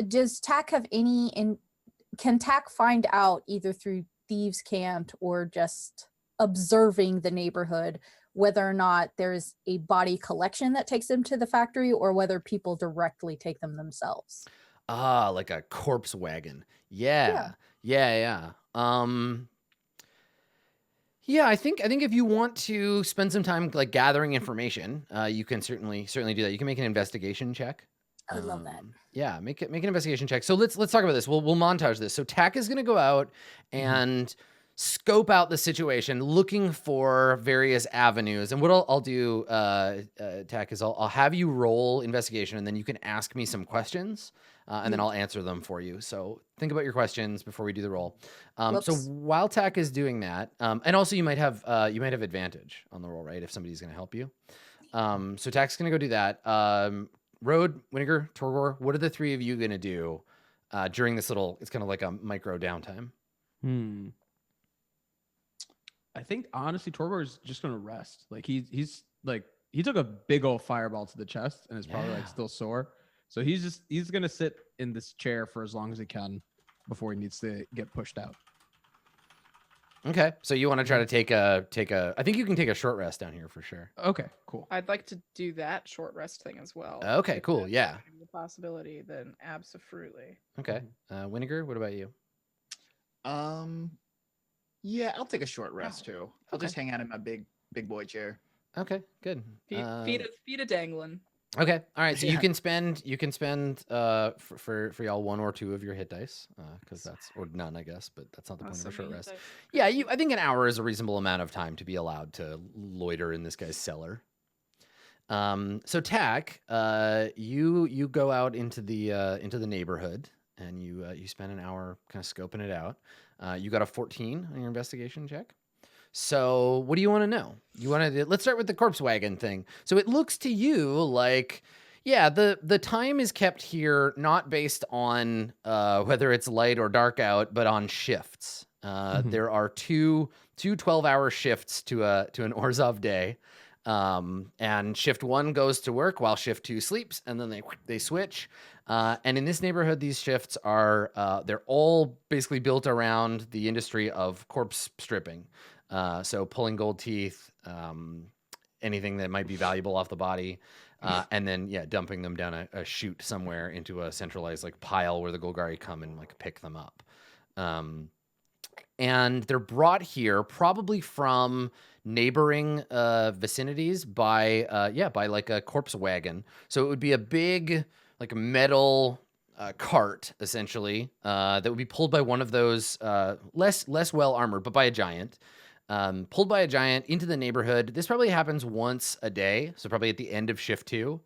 Does Tack have can Tack find out either through thieves' cant or just observing the neighborhood whether or not there's a body collection that takes them to the factory or whether people directly take them themselves? Ah, like a corpse wagon. Yeah. Yeah. I think if you want to spend some time like gathering information, you can certainly do that. You can make an investigation check. I would love that. Yeah, make an investigation check. So let's talk about this. We'll montage this. So Tack is going to go out and scope out the situation, looking for various avenues. And what I'll do, Tack, is I'll have you roll investigation, and then you can ask me some questions, and then I'll answer them for you. So think about your questions before we do the roll. So Whoops. while Tack is doing that, and also you might have advantage on the roll, right? If somebody's going to help you. So Tack's going to go do that. Road, Winiger, Torgor, what are the three of you going to do during this little, it's kind of like a micro downtime? I think honestly, Torgor is just gonna rest. Like he's like he took a big old fireball to the chest and is probably like still sore. So he's gonna sit in this chair for as long as he can before he needs to get pushed out. Okay, so you want to try to take a. I think you can take a short rest down here for sure. Okay, cool. I'd like to do that short rest thing as well. Okay, If cool, that's yeah. a possibility, then absolutely. Okay, Winiger, what about you? Yeah, I'll take a short rest too. I'll okay. just hang out in my big boy chair. Okay, good. Feet a dangling. Okay, all right. So you Yeah. can spend for y'all 1 or 2 of your hit dice because that's or none, I guess, but that's not the point of a short rest. Yeah, I think an hour is a reasonable amount of time to be allowed to loiter in this guy's cellar. So Tack, you go out into the neighborhood and you spend an hour kind of scoping it out. You got a 14 on your investigation check. So what do you want to know? Let's start with the corpse wagon thing. So it looks to you like, yeah, the time is kept here not based on whether it's light or dark out, but on shifts. There are two 12-hour shifts to an Orzhov day. And shift 1 goes to work while shift 2 sleeps, and then they switch. And in this neighborhood, these shifts are they're all basically built around the industry of corpse stripping. So pulling gold teeth, anything that might be valuable off the body, and then dumping them down a chute somewhere into a centralized like pile where the Golgari come and like pick them up. And they're brought here probably from neighboring vicinities by like a corpse wagon. So it would be a big like metal cart essentially that would be pulled by one of those less well armored, but by a giant. Pulled by a giant into the neighborhood. This probably happens once a day, so probably at the end of shift 2.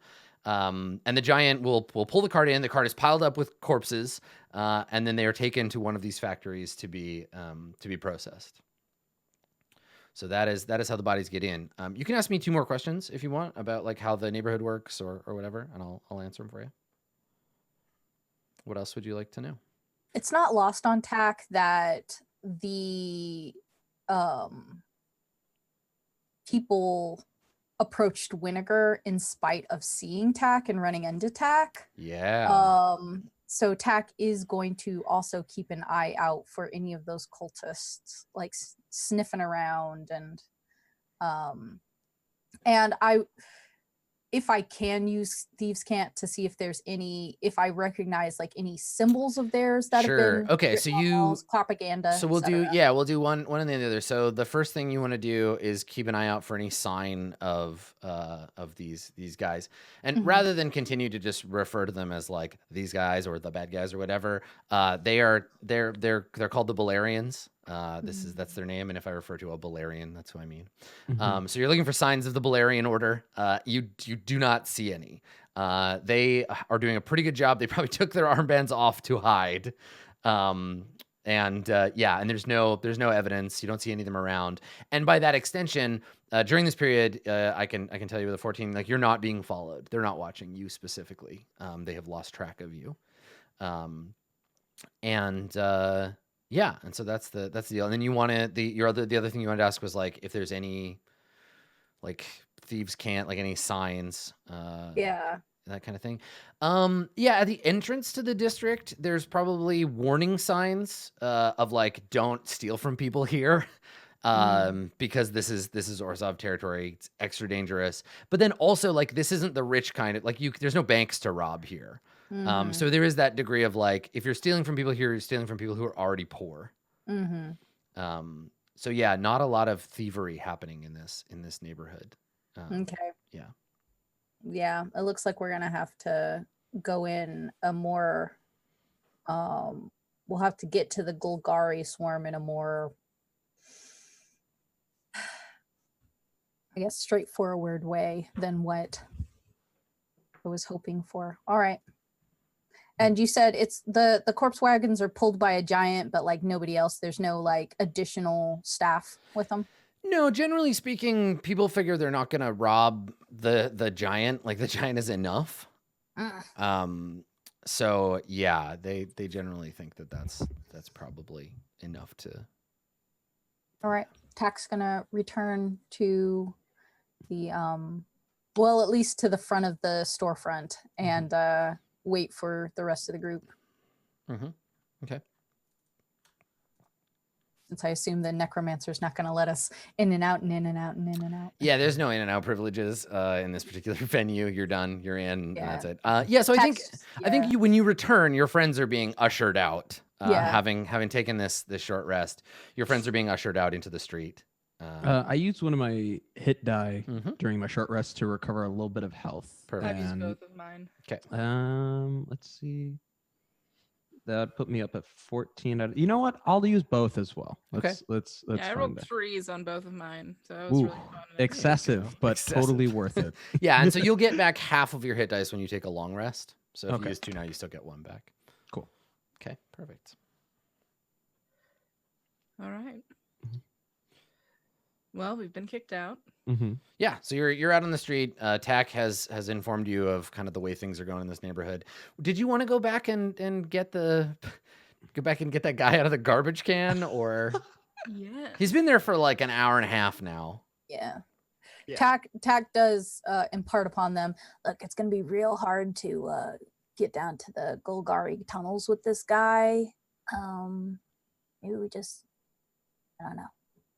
And the giant will pull the cart in. The cart is piled up with corpses, and then they are taken to one of these factories to be processed. So that is how the bodies get in. You can ask me 2 more questions if you want about like how the neighborhood works or whatever, and I'll answer them for you. What else would you like to know? It's not lost on Tack that the people approached Winiger in spite of seeing Tack and running into Tack. Yeah. So Tack is going to also keep an eye out for any of those cultists, like sniffing around, and if I can use Thieves' Cant to see if there's if I recognize like any symbols of theirs that have been okay. So propaganda. So we'll do one and then the other. So the first thing you want to do is keep an eye out for any sign of these guys, and rather than continue to just refer to them as like these guys or the bad guys or whatever, they're called the Belerians. That's their name, and if I refer to a Belerian, that's who I mean. So you're looking for signs of the Belerian order. You do not see any. They are doing a pretty good job. They probably took their armbands off to hide. And there's no evidence. You don't see any of them around. And by that extension, during this period, I can tell you with a 14, like you're not being followed. They're not watching you specifically. They have lost track of you. And so that's the deal. And then you wanted the other thing you wanted to ask was like if there's any like Thieves' Cant, like any signs, that kind of thing. At the entrance to the district, there's probably warning signs of like don't steal from people here. Because this is Orzhov territory. It's extra dangerous. But then also like this isn't the rich kind of like there's no banks to rob here. So there is that degree of like if you're stealing from people here, you're stealing from people who are already poor. So yeah, not a lot of thievery happening in this neighborhood. Okay. Yeah. Yeah, it looks like we're gonna have to go in a more we'll have to get to the Golgari swarm in a more I guess straightforward way than what I was hoping for. All right. And you said it's the corpse wagons are pulled by a giant, but like nobody else. There's no like additional staff with them. No, generally speaking, people figure they're not going to rob the giant. Like the giant is enough. So yeah, they generally think that's probably enough to. All right, Tack's gonna return to the at least to the front of the storefront and wait for the rest of the group. Okay. since I assume the necromancer's not going to let us in and out and in and out and in and out. Yeah, there's no in and out privileges in this particular venue. You're done. You're in. Yeah. And that's it. Yeah. So I think Yeah. you when you return, your friends are being ushered out. Yeah. Having taken this short rest, your friends are being ushered out into the street. I used one of my hit die Mhm. during my short rest to recover a little bit of health. Perfect. I've used And, both of mine. let's see. That put me up at 14. You know what? I'll use both as well. Okay. Let's Yeah, I find rolled that. 3s on both of mine, so it was Ooh, really fun. and excessive, but Excessive. totally worth it. Yeah, and so you'll get back half of your hit dice when you take a long rest. So if you Okay. use 2 now, you still get 1 back. Cool. Okay, perfect. All right. Mhm. Well, we've been kicked out. Mm-hmm. Yeah, so you're out on the street. Tack has informed you of kind of the way things are going in this neighborhood. Did you want to go back and get that guy out of the garbage can, or Yeah. he's been there for like an hour and a half now? Yeah. Yeah. Tack does impart upon them. Look, it's gonna be real hard to get down to the Golgari tunnels with this guy. Maybe we just, I don't know.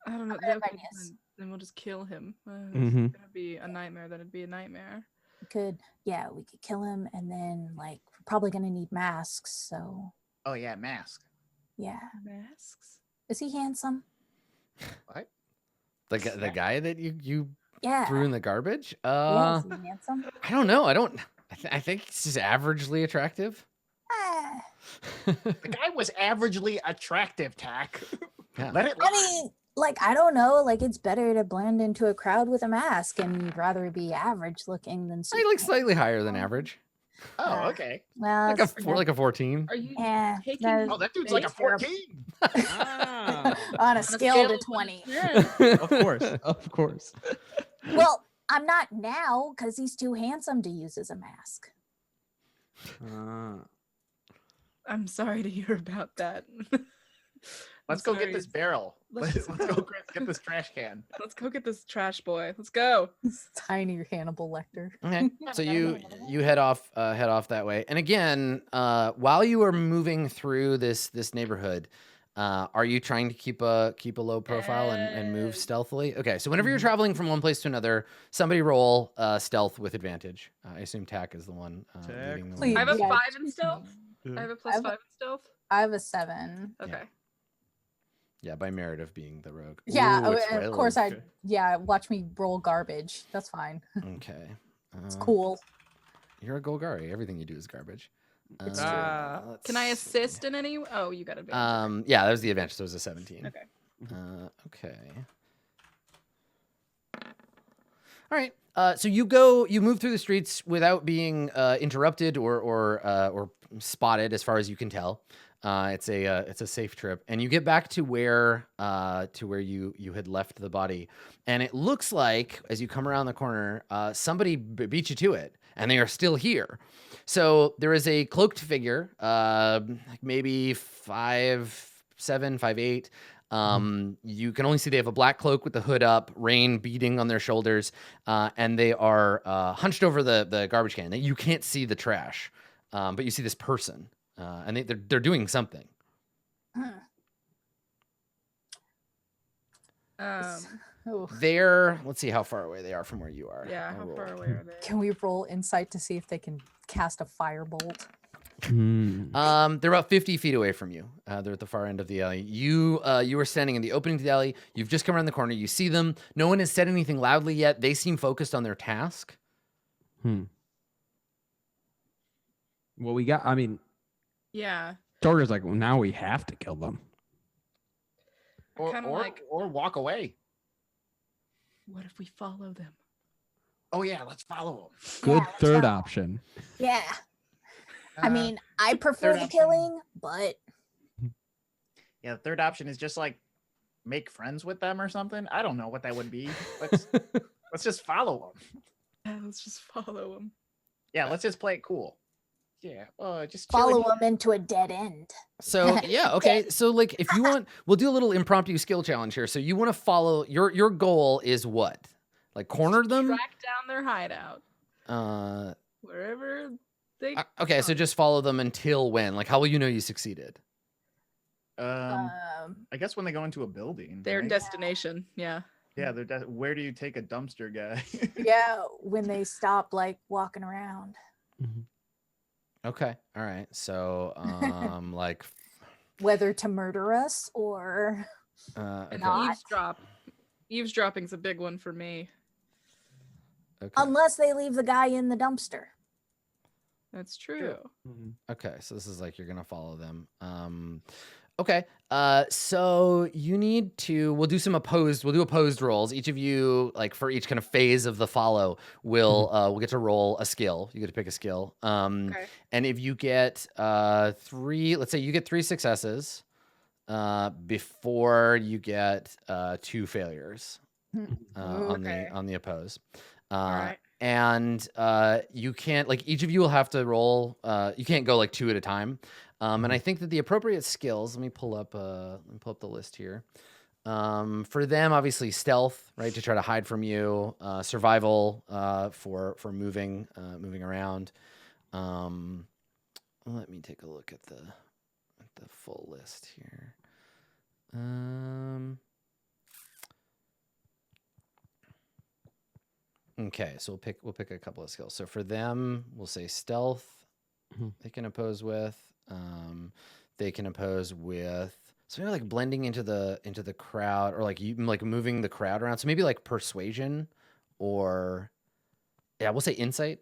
I don't know. I have Okay, ideas. then we'll just kill him. It's Mhm. gonna be a nightmare. That'd be a nightmare. We could kill him, and then like we're probably gonna need masks. So Oh yeah, mask. yeah, Masks. is he handsome? What? The guy that you Yeah. threw in the garbage? Yeah, is he handsome? I don't know. I think he's just averagely attractive. Ah, The guy was averagely attractive, Tack. Yeah. Let it I mean, like I don't know. Like it's better to blend into a crowd with a mask, and you'd rather be average looking than I super. like slightly higher than average. Oh, okay. Well, Like that's- a 14. Are you yeah, taking? that is- Oh, that dude's like a It's terrible. 14. on a scale to 20. Yeah. Of course. Of course. Well, I'm not now because he's too handsome to use as a mask. I'm sorry to hear about that. Let's I'm go get sorry. this barrel. Let's Let's go get this trash can. Let's go get this trash boy. Let's go. Tiny Hannibal Lecter. Okay, so you head off that way, and again, while you are moving through this neighborhood, are you trying to keep a low profile and move stealthily? Okay, so whenever you're traveling from one place to another, somebody roll stealth with advantage. I assume Tack is the one leading the way. Please. I have a Yeah, 5 it's in just stealth. me. I have a I plus have a- 5 in stealth. I have a 7. Okay. Yeah, by merit of being the rogue. Yeah, Ooh, it's of course I. Okay. Yeah, watch me roll garbage. That's fine. Okay, It's cool. You're a Golgari. Everything you do is garbage. It's true. Let's Can I see. assist in any? Oh, you got advantage. Yeah, that was the advantage. So it was a 17. Okay. Okay. All right. So you move through the streets without being interrupted or spotted, as far as you can tell. It's a safe trip, and you get back to where you had left the body, and it looks like as you come around the corner, somebody beat you to it, and they are still here. So there is a cloaked figure, like maybe 5'7", 5'8". You can only see they have a black cloak with the hood up, rain beating on their shoulders, and they are hunched over the garbage can. You can't see the trash, but you see this person, and they're doing something. Oh, Let's see how far away they are from where you are. Yeah. I'll How roll. far away are they? Can we roll insight to see if they can cast a firebolt? They're about 50 feet away from you. They're at the far end of the alley. You are standing in the opening to the alley. You've just come around the corner. You see them. No one has said anything loudly yet. They seem focused on their task. Well, I mean, Yeah. Torger's like, well, now we have to kill them. Or, Kinda or, like- or walk away. What if we follow them? Oh yeah, let's follow Good Yeah, third so- option. yeah. them. I mean, I prefer third the option. killing, but Yeah, the third option is just like make friends with them or something. I don't know what that would be. Let's just follow them. Yeah, let's just follow them. Yeah, let's just play it cool. Yeah, just follow chilling. them into a dead end. So yeah, okay. So like, if you want, we'll do a little impromptu skill challenge here. So you want to follow your goal is what? Like corner them? Track down their hideout Uh, wherever they. okay. So just follow them until when? Like, how will you know you succeeded? I guess when they go into a building. Their right? destination. Yeah. Yeah, where do you take a dumpster guy? Yeah, when they stop like walking around. Okay. All right. So, like, Whether to murder us or okay. Not. Eavesdropping's a big one for me. Okay. unless they leave the guy in the dumpster. That's true. Okay, so this is like you're gonna follow them. Okay. So you need to. We'll do opposed rolls. Each of you, like for each kind of phase of the follow, we'll get to roll a skill. You get to pick a skill. Okay. And if you get three, let's say you get 3 successes, before you get 2 failures Okay. on the oppose. All right. And you can't, like, each of you will have to roll. You can't go like 2 at a time. And I think that the appropriate skills. Let me pull up the list here. For them, obviously stealth, right, to try to hide from you. Survival, for moving around. Let me take a look at the full list here. Okay, so we'll pick a couple of skills. So for them, we'll say stealth. They can oppose with. They can oppose with. So maybe like blending into the crowd, or like moving the crowd around. So maybe like persuasion, or we'll say insight,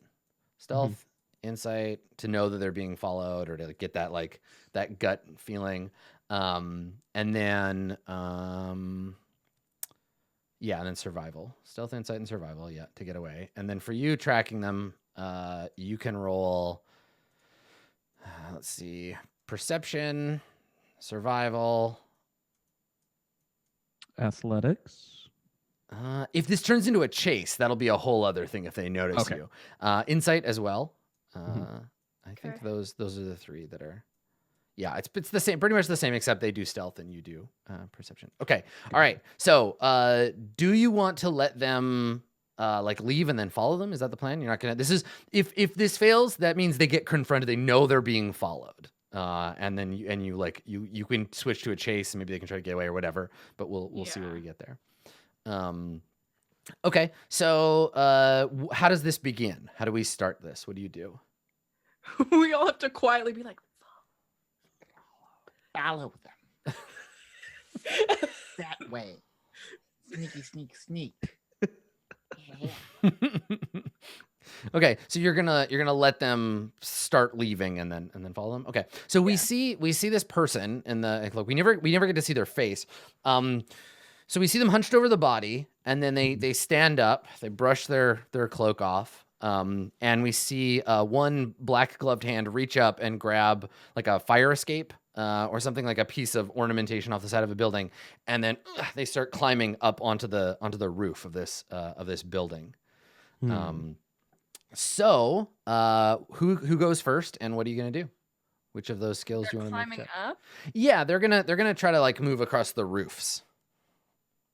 stealth, insight, to know that they're being followed, or to like get that like that gut feeling. And then and then survival, stealth, insight, and survival, to get away. And then for you tracking them, you can roll, let's see, perception, survival, Athletics. If this turns into a chase, that'll be a whole other thing if they notice Okay. you. Insight as well. Mm-hmm. I think those are the 3 that are. Yeah, it's the same, pretty much the same, except they do stealth and you do perception. Okay, all right. So, do you want to let them like leave and then follow them? Is that the plan? You're not gonna. This is if this fails, that means they get confronted. They know they're being followed, and then you can switch to a chase and maybe they can try to get away or whatever. But we'll see where we get there. Okay, so how does this begin? How do we start this? What do you do? We all have to quietly be like, Follow them. That way. Sneaky, sneak, sneak. Yeah. Okay, so you're gonna let them start leaving and then follow them. Okay, so we see this person in the look. We never get to see their face. So we see them hunched over the body, and then they stand up. They brush their cloak off. And we see one black gloved hand reach up and grab like a fire escape. Or something like a piece of ornamentation off the side of a building, and then they start climbing up onto the roof of this building. So who goes first, and what are you gonna do? Which of those skills do you want to make? climbing up. Yeah, they're gonna try to like move across the roofs.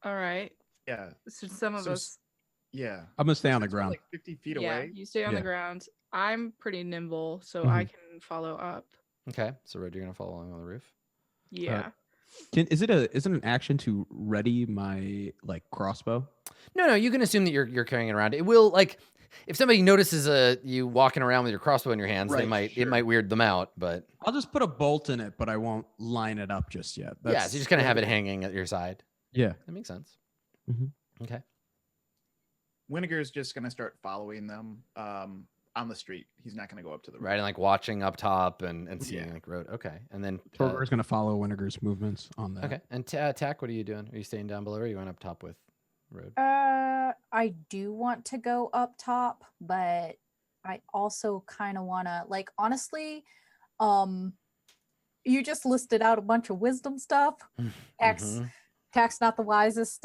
All right. Yeah. So some of So us. Yeah. I'm gonna stay on the Since we're, ground. like 50 feet Yeah, away. you stay on the Yeah. ground. I'm pretty nimble, so I can follow up. Okay, so Red, you're gonna follow along on the roof. Yeah. Is it an action to ready my like crossbow? No, you can assume that you're carrying it around. It will, like, if somebody notices you walking around with your crossbow in your hands, Right, it might weird them out. But I'll just put a bolt in it, but I won't line it up just yet. so you're just gonna have it hanging at your side. Yeah. That makes sense. Mhm. Okay. Winnegar's just gonna start following them on the street. He's not gonna go up to the roof. Right, and like watching up top and seeing like road. Okay, and then Torger's gonna follow Winnegar's movements on that. okay, and Tack, what are you doing? Are you staying down below, or are you going up top with Road? I do want to go up top, but I also kind of want to, like, honestly, you just listed out a bunch of wisdom stuff. Tack's not the wisest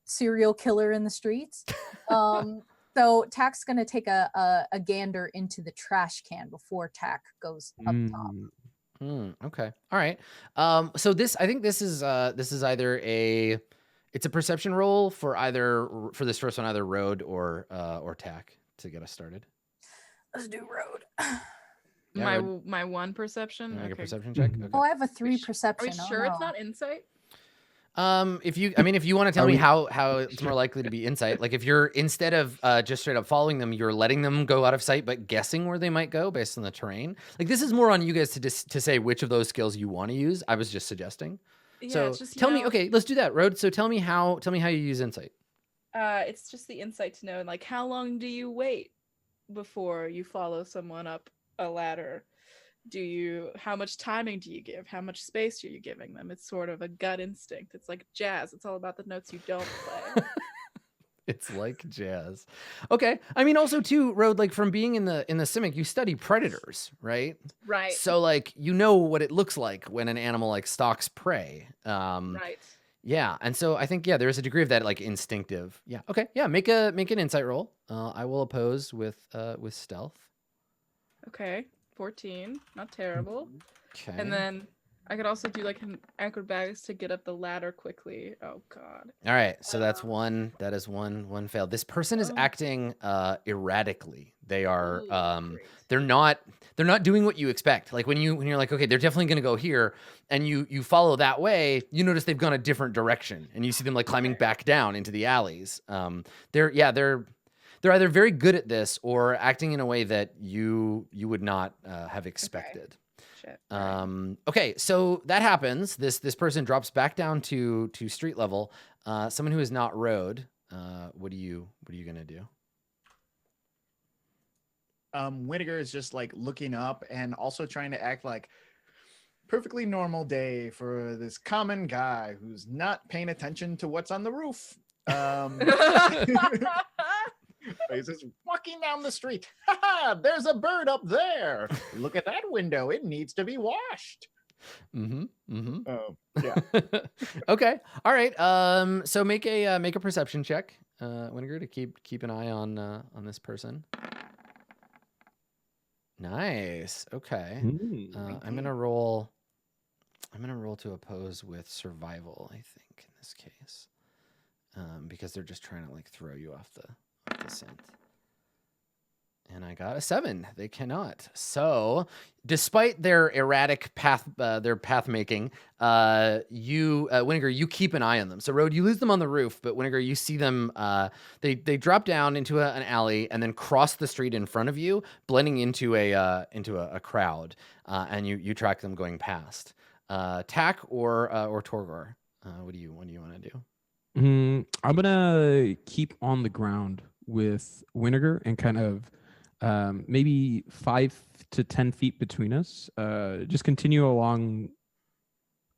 serial killer in the streets. So Tack's gonna take a gander into the trash can before Tack goes up top. Okay. All right. So I think this is either it's a perception roll for this first one, either Road or Tack, to get us started. Let's do Road. Yeah, My one perception. make a Okay. perception check. Mhm. Okay. Oh, I have a 3 Are we perception. sure it's not insight? If you want to tell Are me we- how it's more likely to be insight, like if you're instead of just straight up following them, you're letting them go out of sight, but guessing where they might go based on the terrain. Like this is more on you guys to say which of those skills you want to use. I was just suggesting. Yeah, So it's just, tell me, okay, let's do that, Road. So tell me how you use insight. It's just the insight to know, like, how long do you wait before you follow someone up a ladder? How much timing do you give? How much space are you giving them? It's sort of a gut instinct. It's like jazz. It's all about the notes you don't play. It's like jazz. Okay. I mean, also too, Road, like from being in the Simic, you study predators, right? Right. So like you know what it looks like when an animal like stalks prey. Right. Yeah, and so I think there's a degree of that like instinctive. Yeah. Okay. Yeah. Make an insight roll. I will oppose with stealth. Okay. 14. Not terrible. Okay. And then I could also do like an acrobatics to get up the ladder quickly. Oh God. All right. So that's one. That is one fail. This person is Oh. acting erratically. They are Ooh, great. they're not doing what you expect. Like when you're like, okay, they're definitely going to go here, and you follow that way, you notice they've gone a different direction, and you see them like climbing back down into the alleys. They're either very good at this or acting in a way that you would not have expected. Shit. Alright. Okay, so that happens. This person drops back down to street level. Someone who is not Road. What are you gonna do? Whittaker is just like looking up and also trying to act like perfectly normal day for this common guy who's not paying attention to what's on the roof. He's just walking down the street. Ha ha! There's a bird up there. Look at that window. It needs to be washed. Yeah. Okay. All right. So make a perception check, Winnegar, to keep an eye on this person. Nice. Okay. I'm gonna roll to oppose with survival, I think, in this case, because they're just trying to like throw you off the scent. And I got a 7. They cannot. So, despite their erratic path making, Winnegar, you keep an eye on them. So, Road, you lose them on the roof, but Winnegar, you see them. They drop down into an alley and then cross the street in front of you, blending into a crowd, and you track them going past. Tack or Torgor, what do you want to do? I'm gonna keep on the ground with Winnegar and kind of maybe 5 to 10 feet between us. Just continue along.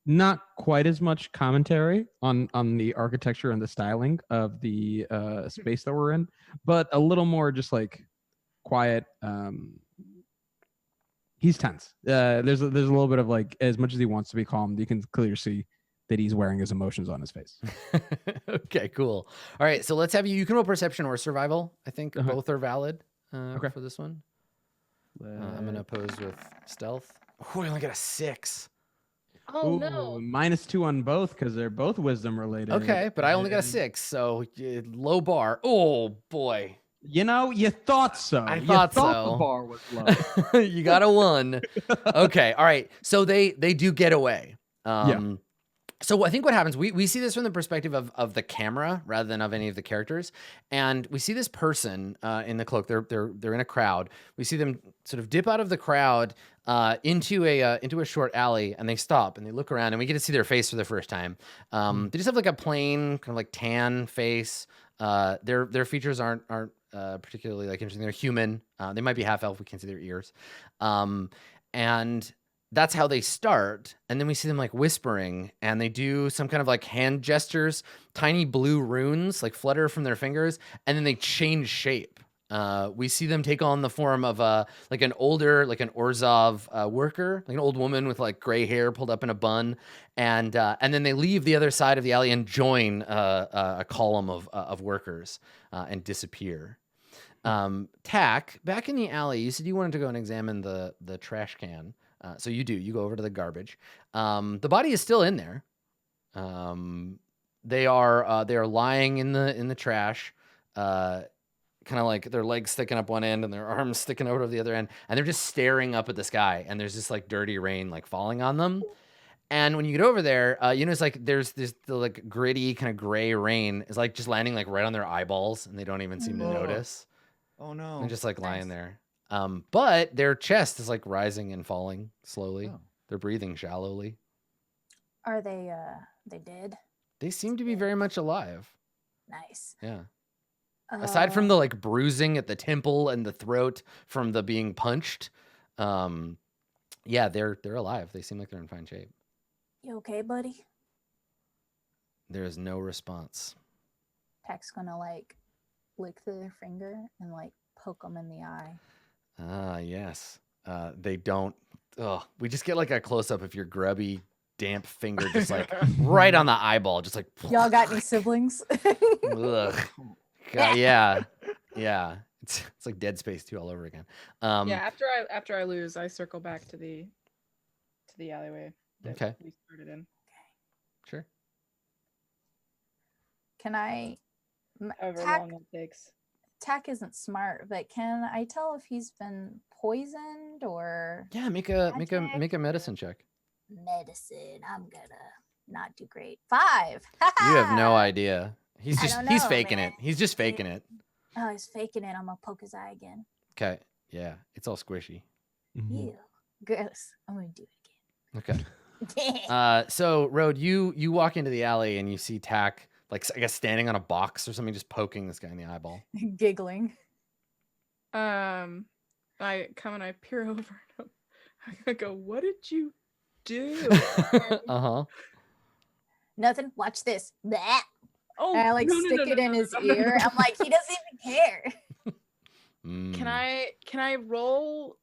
Not quite as much commentary on the architecture and the styling of the space that we're in, but a little more just like quiet. He's tense. There's a little bit of like, as much as he wants to be calm, you can clearly see that he's wearing his emotions on his face. Okay, cool. All right, so let's have you can roll perception or survival. I think both are valid for this one. I'm going to oppose with stealth. Oh, I only got a 6. Oh no. -2 on both because they're both wisdom related. Okay, but I only got a 6, so low bar. Oh, boy. You know, you thought so. I thought so. The bar was low. You got a 1. Okay, all right. So they do get away. Yeah. So I think what happens, we see this from the perspective of the camera rather than of any of the characters, and we see this person in the cloak. They're in a crowd. We see them sort of dip out of the crowd into a short alley, and they stop and they look around, and we get to see their face for the first time. They just have like a plain kind of like tan face. Their features aren't particularly like interesting. They're human. They might be half elf. We can't see their ears, and that's how they start. And then we see them like whispering, and they do some kind of like hand gestures, tiny blue runes like flutter from their fingers, and then they change shape. We see them take on the form of like an older, like an Orzhov worker, like an old woman with like gray hair pulled up in a bun, and then they leave the other side of the alley and join a column of workers and disappear. Tack, back in the alley, you said you wanted to go and examine the trash can. So you go over to the garbage. The body is still in there. They are lying in the trash, kind of like their legs sticking up one end and their arms sticking out of the other end, and they're just staring up at the sky, and there's this like dirty rain like falling on them. And when you get over there, you know, it's like there's this the like gritty kind of gray rain is like just landing like right on their eyeballs, and they don't even seem to Oh. notice. Oh no. They're just like lying Nice. there. But their chest is like rising and falling slowly. Oh. They're breathing shallowly. Are they dead? They seem to be very much alive. Nice. Yeah. Aside from Uh, the like bruising at the temple and the throat from the being punched, yeah, they're alive. They seem like they're in fine shape. You okay, buddy? There is no response. Tack's gonna like lick through their finger and like poke them in the eye. Ah, yes. They don't. Oh, we just get like a close up of your grubby, damp finger, just like right on the eyeball, just like. Y'all got any siblings? Ugh. God, yeah, yeah. It's like Dead Space 2 all over again. Yeah, after I lose, I circle back to the alleyway that Okay. we started in. Sure. Can I? However Tack, long it takes. Tack isn't smart, but can I tell if he's been poisoned or Yeah, make a medicine check. medicine? I'm gonna not do great. 5. You have no idea. He's I just don't he's know, faking man. it. He's just faking it. Oh, he's faking it. I'm gonna poke his eye again. Okay. Yeah, it's all squishy. Mhm. Ew, gross. I'm gonna do it Okay. again. So Road, you walk into the alley and you see Tack, like I guess standing on a box or something, just poking this guy in the eyeball. Giggling. I come and I peer over at him. I go, "What did you do?" Uh-huh. Nothing. Watch this. Bleh. Oh, And I like no, no, stick no, it no, in no, his no, no, no, ear. no. I'm like, he doesn't even care. Can I roll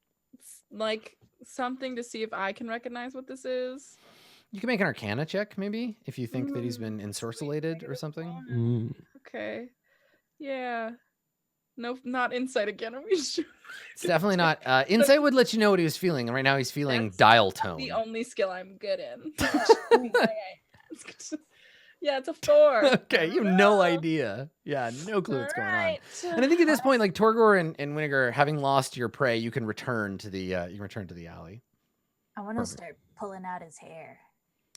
like something to see if I can recognize what this is? You can make an Arcana check, maybe, if you think that he's been Sweet, ensorcellated or negative something. one. Mm. Okay. Yeah. No, not insight again. Are we sure? It's definitely not. Insight would let you know what he was feeling, and right now he's feeling That's dial tone. The only skill I'm good in. Yeah, it's a 4. Okay, you have no idea. Yeah, no clue what's going on. And I think at this point, like Torgor and Winnegar, having lost your prey, you can return to the alley. I want to Perfect. start pulling out his hair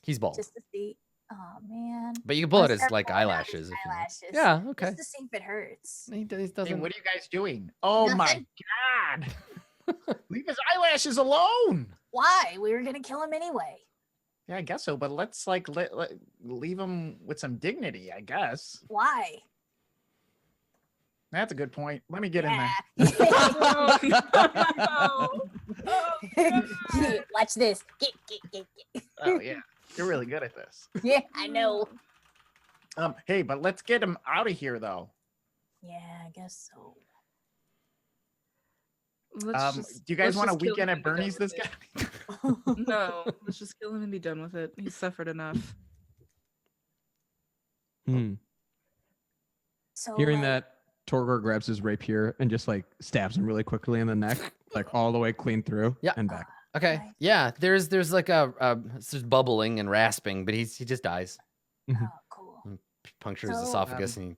He's bald, just to see. Oh man. but you can pull I'll out his start like pulling out eyelashes. his If you want. eyelashes. Yeah. Okay. Just to see if it hurts. He Hey, doesn't. what are you guys doing? Oh my Nothing. god! Leave his eyelashes alone. Why? We were gonna kill him anyway. Yeah, I guess so. But let's like leave him with some dignity. I guess Why? that's a good point. Let me get in there. Oh, no. Oh, Watch this. Get. Oh yeah, you're really good at this. Yeah, I know. Hey, but let's get him out of here though. Yeah, I guess so. Let's Do you guys let's want a just kill weekend him at and be done Bernie's with this it. guy? No, let's just kill him and be done with it. He's suffered enough. Hmm. So Hearing like, that, Torgor grabs his rapier and just like stabs him really quickly in the neck, like all the way clean through. Yeah. And back. Okay. Nice. Yeah. There's like it's just bubbling and rasping, but he just dies. oh, cool. Punctures his So, esophagus and he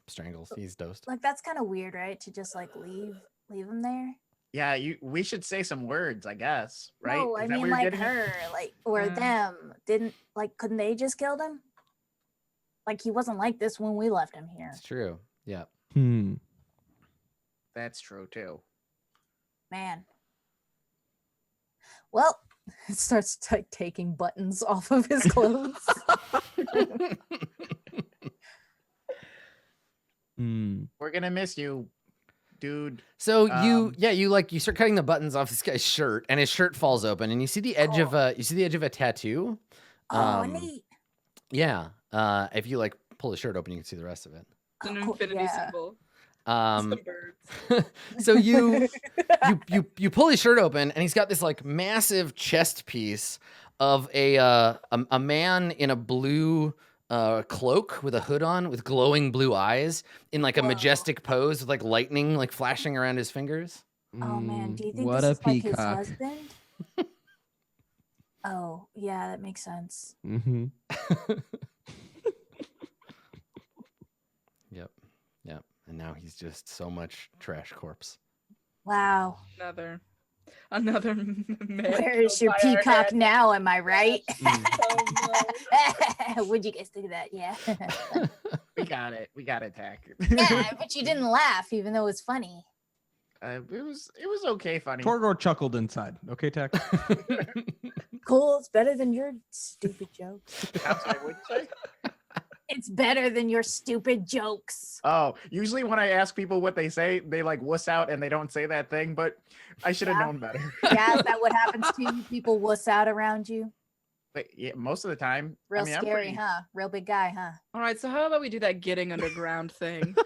strangles. He's dosed. Like that's kind of weird, right? To just like leave him there. Yeah, we should say some words, I guess, right? No, Is I that mean where you're like getting at? her, like or Yeah. them. Couldn't they just killed him? Like he wasn't like this when we left him here. It's true. Yeah. Hmm. That's true too. Man. Well, It starts like taking buttons off of his clothes. Hmm. We're gonna miss you, dude. So you Um, you start cutting the buttons off this guy's shirt, and his shirt falls open, and you see the edge of a tattoo. oh neat. Yeah. If you like pull the shirt open, you can see the rest of it. It's an Oh, cool. infinity Yeah. symbol. Um, Some birds. so you pull his shirt open, and he's got this like massive chest piece of a man in a blue cloak with a hood on, with glowing blue eyes, in like a Whoa. majestic pose with like lightning like flashing around his fingers. Oh man, do you think What this a is like his peacock. husband? Oh, yeah, that makes sense. Mm-hmm. Yep. And now he's just so much trash corpse. Wow. Another man. Where is killed your by our peacock hand. now? Am I right? Oh, What'd you guys think of that? Yeah. We got it. We got it, Tack. Yeah, but you didn't laugh, even though it was funny. It was okay, funny. Torgor chuckled inside. Okay, Tack. Cool. It's better than your stupid jokes. I'm sorry, what'd you say? It's better than your stupid jokes. Oh, usually when I ask people what they say, they like wuss out and they don't say that thing, but I should have Yeah. known better. Yeah, is that what happens to you? People wuss out around you? But yeah, most of the time. Real I mean, I'm scary, pretty- huh? Real big guy, huh? All right, so how about we do that getting underground thing?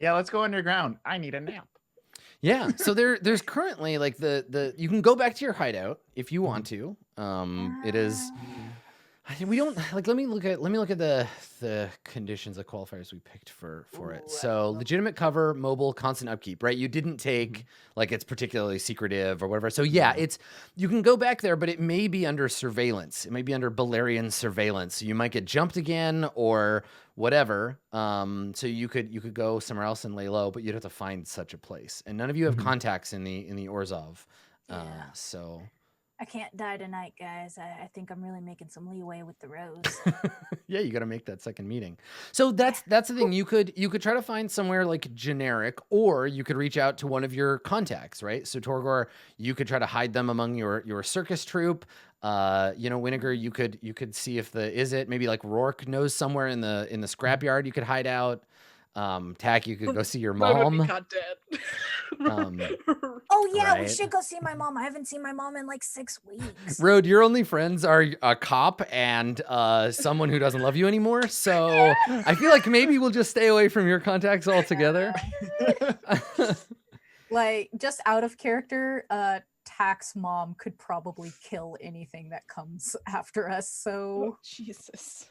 Yeah, let's go underground. I need a nap. Yeah. So there's currently like the you can go back to your hideout if you want to. It is. I think we don't like. Let me look at the conditions, the qualifiers we picked for it. So legitimate cover, mobile, constant upkeep. Right. You didn't take like it's particularly secretive or whatever. So yeah, it's you can go back there, but it may be under surveillance. It may be under Belerian surveillance. So you might get jumped again or whatever. So you could go somewhere else and lay low, but you'd have to find such a place. And none of you have contacts in the Orzhov. Yeah. So I can't die tonight, guys. I think I'm really making some leeway with the rose. yeah, you got to make that second meeting. So that's the thing. You could try to find somewhere like generic, or you could reach out to one of your contacts, right? So Torgor, you could try to hide them among your circus troupe. Winnegar, you could see if maybe like Rourke knows somewhere in the scrapyard you could hide out. Tack, you could go see your Mine would be mom. caught dead. Oh yeah, we Right. should go see my mom. I haven't seen my mom in like 6 weeks. Road, your only friends are a cop and someone who doesn't love you anymore. So I feel like maybe we'll just stay away from your contacts altogether. Like, just out of character, Tack's mom could probably kill anything that comes after us. So Oh, Jesus.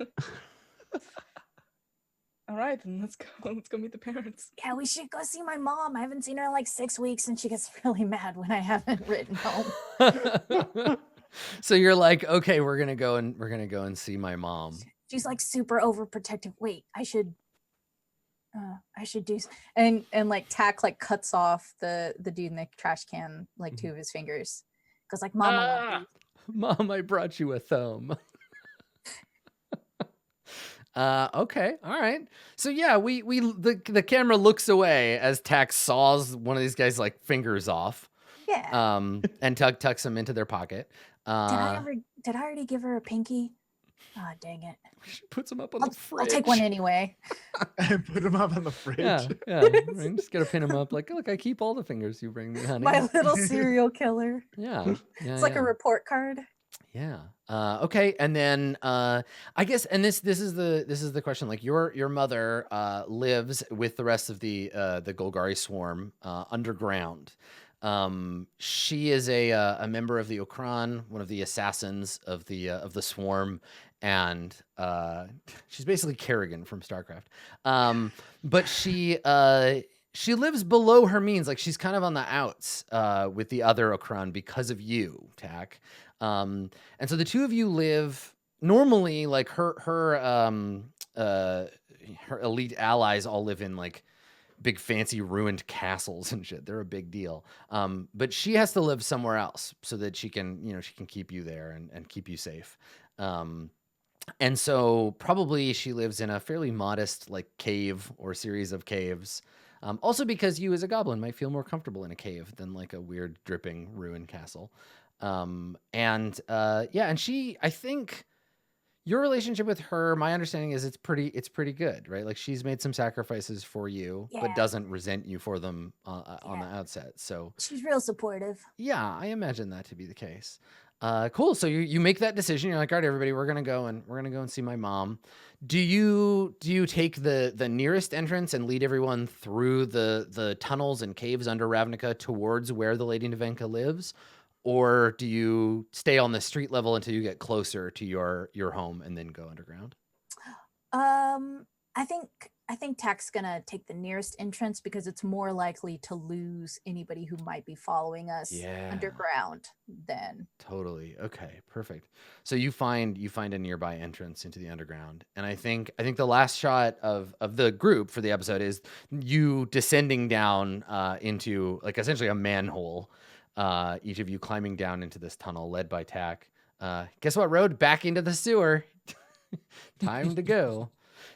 All right, then let's go. Let's go meet the parents. Yeah, we should go see my mom. I haven't seen her in like 6 weeks, and she gets really mad when I haven't written home. So you're like, okay, we're gonna go and see my mom. She's like super overprotective. Wait, I should do. and like Tack like cuts off the dude in the trash can like 2 of his fingers. Because like, mom, I love you. Mom, I brought you a thumb. Okay, all right. So yeah, the camera looks away as Tack saws one of these guys like fingers off. Yeah. And tucks them into their pocket. Did I already give her a pinky? Oh, dang it. She puts them up on the fridge. I'll take one anyway. Put them up on the fridge. Yeah. I mean, just gotta pin them up. Like, look, I keep all the fingers you bring me, honey. My little serial killer. Yeah. It's like a report card. Yeah. Okay. And then I guess, and this is the question. Like your mother lives with the rest of the Golgari swarm underground. She is a member of the Okran, one of the assassins of the swarm, and she's basically Kerrigan from StarCraft. But she lives below her means. Like she's kind of on the outs with the other Okran because of you, Tack. And so the two of you live normally like her elite allies all live in like big fancy ruined castles and shit. They're a big deal. But she has to live somewhere else so that she can keep you there and keep you safe. And so probably she lives in a fairly modest like cave or series of caves. Also because you as a goblin might feel more comfortable in a cave than like a weird dripping ruined castle. And she, I think your relationship with her, my understanding is it's pretty good, right? Like she's made some sacrifices for you, but doesn't resent you for them on the outset. So She's real supportive. yeah, I imagine that to be the case. Cool. So you make that decision. You're like, all right, everybody, we're gonna go and see my mom. Do you take the nearest entrance and lead everyone through the tunnels and caves under Ravnica towards where the Lady Nevenka lives? Or do you stay on the street level until you get closer to your home and then go underground? I think I think Tak's gonna take the nearest entrance because it's more likely to lose anybody who might be following us Yeah. underground than. Totally. Okay, perfect. So you find a nearby entrance into the underground. And I think the last shot of the group for the episode is you descending down into like essentially a manhole. Each of you climbing down into this tunnel led by Tack. Guess what, Road? Back into the sewer. Time to go.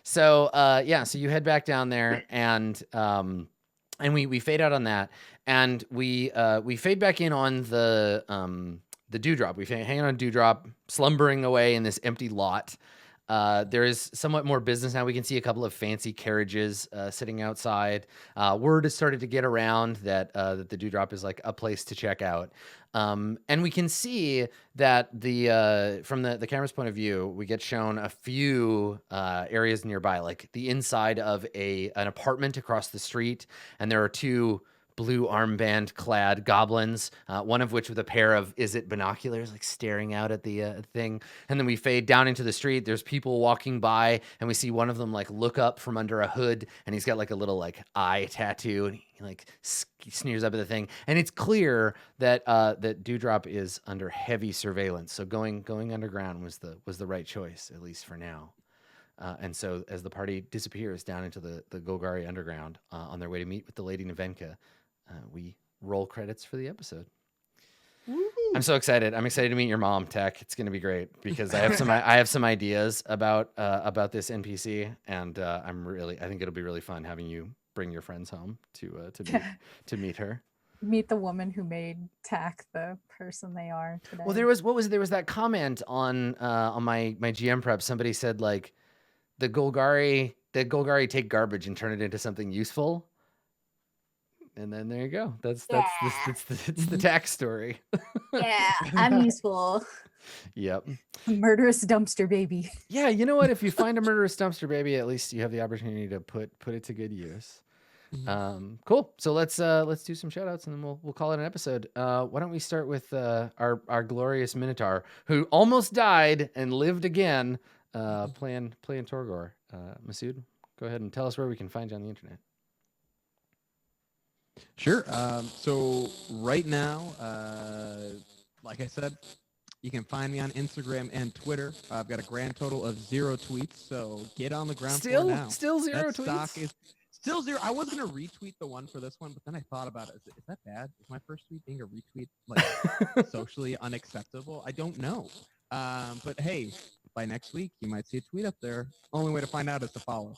So so you head back down there and we fade out on that, and we fade back in on the dewdrop. We hang on dewdrop, slumbering away in this empty lot. There is somewhat more business now. We can see a couple of fancy carriages sitting outside. Word has started to get around that that the dewdrop is like a place to check out. And we can see that from the camera's point of view, we get shown a few areas nearby, like the inside of an apartment across the street, and there are two blue armband clad goblins, one of which with a pair of binoculars, like staring out at the thing. And then we fade down into the street. There's people walking by, and we see one of them like look up from under a hood, and he's got like a little like eye tattoo, and he like sneers up at the thing. And it's clear that that Dewdrop is under heavy surveillance. So going underground was the right choice, at least for now. And so as the party disappears down into the Golgari underground on their way to meet with the Lady Nevenka, we roll credits for the episode. Woo-hoo. I'm so excited. I'm excited to meet your mom, Tech. It's going to be great because I have some ideas about this NPC, and I think it'll be really fun having you bring your friends home to meet her. Meet the woman who made Tak the person they are today. Well, there was that comment on my GM prep. Somebody said like the Golgari take garbage and turn it into something useful. And then there you go. That's the tax story. Yeah, I'm useful. Yep. Murderous dumpster baby. Yeah, you know what? If you find a murderous dumpster baby, at least you have the opportunity to put it to good use. Cool. So let's do some shout outs and then we'll call it an episode. Why don't we start with our glorious Minotaur who almost died and lived again, playing Torgor. Masood, go ahead and tell us where we can find you on the internet. Sure. So right now, like I said, you can find me on Instagram and Twitter. I've got a grand total of 0 tweets. So get on the ground floor now. Still 0 that tweets. Stock is still 0. I was gonna retweet the one for this one, but then I thought about it. Is that bad? Is my first tweet being a retweet like socially unacceptable? I don't know. But hey, by next week you might see a tweet up there. Only way to find out is to follow.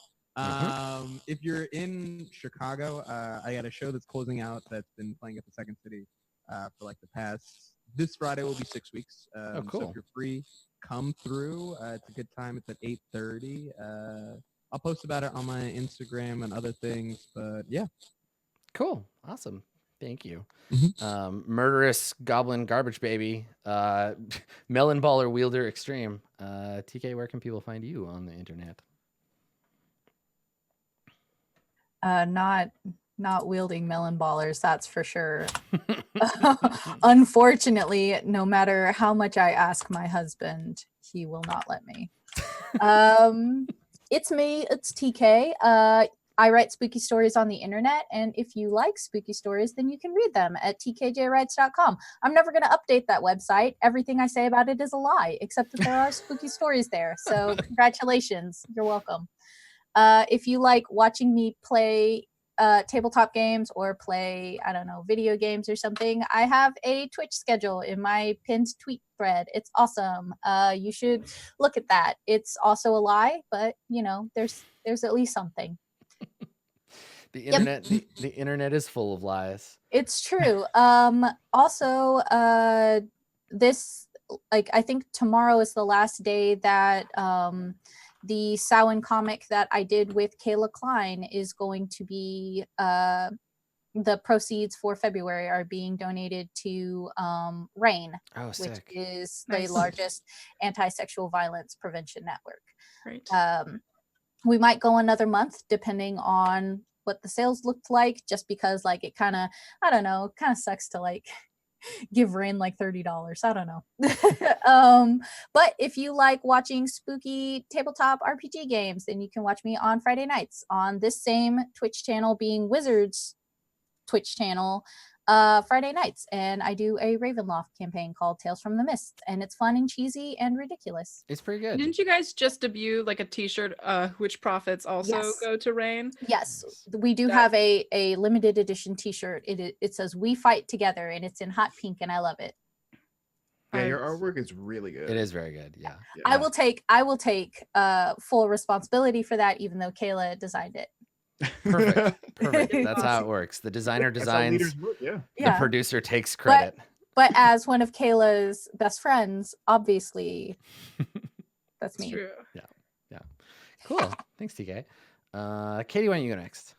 If you're in Chicago, I got a show that's closing out that's been playing at the Second City for like the past. This Friday will be 6 weeks. Cool. So if you're free, come through. It's a good time. It's at 8:30. I'll post about it on my Instagram and other things. But yeah. Cool. Awesome. Thank you. Mm-hmm. Murderous goblin garbage baby, melon baller wielder extreme. TK, where can people find you on the internet? Not wielding melon ballers, that's for sure. Unfortunately, no matter how much I ask my husband, he will not let me. It's me, it's TK. I write spooky stories on the internet, and if you like spooky stories, then you can read them at tkjwrites.com. I'm never going to update that website. Everything I say about it is a lie, except that there are spooky stories there. So congratulations. You're welcome. If you like watching me play tabletop games or play, I don't know, video games or something, I have a Twitch schedule in my pinned tweet thread. It's awesome. You should look at that. It's also a lie, but you know, there's at least something. The internet, the internet is full of lies. It's true. Also, this, like, I think tomorrow is the last day that the Samhain comic that I did with Kayla Klein is going to be, the proceeds for February are being donated to RAIN, which is the largest anti-sexual violence prevention network. Great. We might go another month depending on what the sales looked like, just because like it kind of, I don't know, kind of sucks to like give Rain like $30. I don't know. But if you like watching spooky tabletop RPG games, then you can watch me on Friday nights on this same Twitch channel, being Wizards Twitch channel, Friday nights, and I do a Ravenloft campaign called Tales from the Mist, and it's fun and cheesy and ridiculous. It's pretty good. Didn't you guys just debut like a T-shirt, which profits also Yes. go to Rain? Yes, we do That- have a limited edition T-shirt. It says "We Fight Together" and it's in hot pink, and I love it. Yeah, your artwork is really good. It is very good. Yeah. I will take full responsibility for that, even though Kayla designed it. Perfect. Perfect. That's how it works. The designer That's how designs, leaders work, yeah. the Yeah, producer takes credit. but as one of Kayla's best friends, obviously, that's It's me. true. Cool. Thanks, TK. Katie, why don't you go next?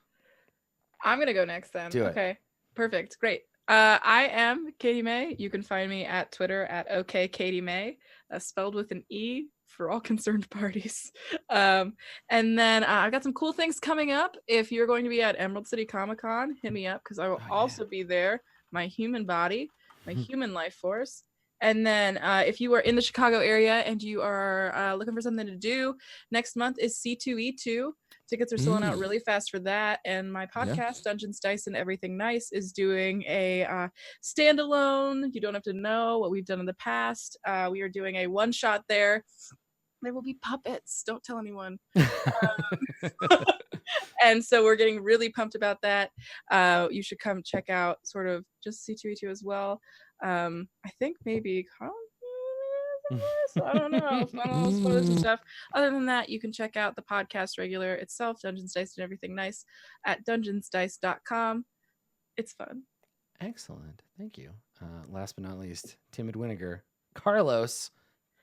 I'm gonna go next then. Do it. Okay. Perfect. Great. I am Katie May. You can find me at Twitter at OKKatieMay, spelled with an E for all concerned parties. And then I've got some cool things coming up. If you're going to be at Emerald City Comic Con, hit me up because I will Oh, yeah. also be there. My human body, my Hmm. human life force. And then if you are in the Chicago area and you are looking for something to do, next month is C2E2. Tickets are selling out really fast for that. And my podcast, Dungeons, Dice, and Everything Nice, is doing a standalone. You don't have to know what we've done in the past. We are doing a one-shot there. There will be puppets. Don't tell anyone. And so we're getting really pumped about that. You should come check out sort of just C2E2 as well. I think maybe so I don't know, funnels, photos and stuff. Other than that, you can check out the podcast regular itself, Dungeons, Dice, and Everything Nice, at dungeonsdice.com. It's fun. Excellent. Thank you. Last but not least, Timid Winiger. Carlos,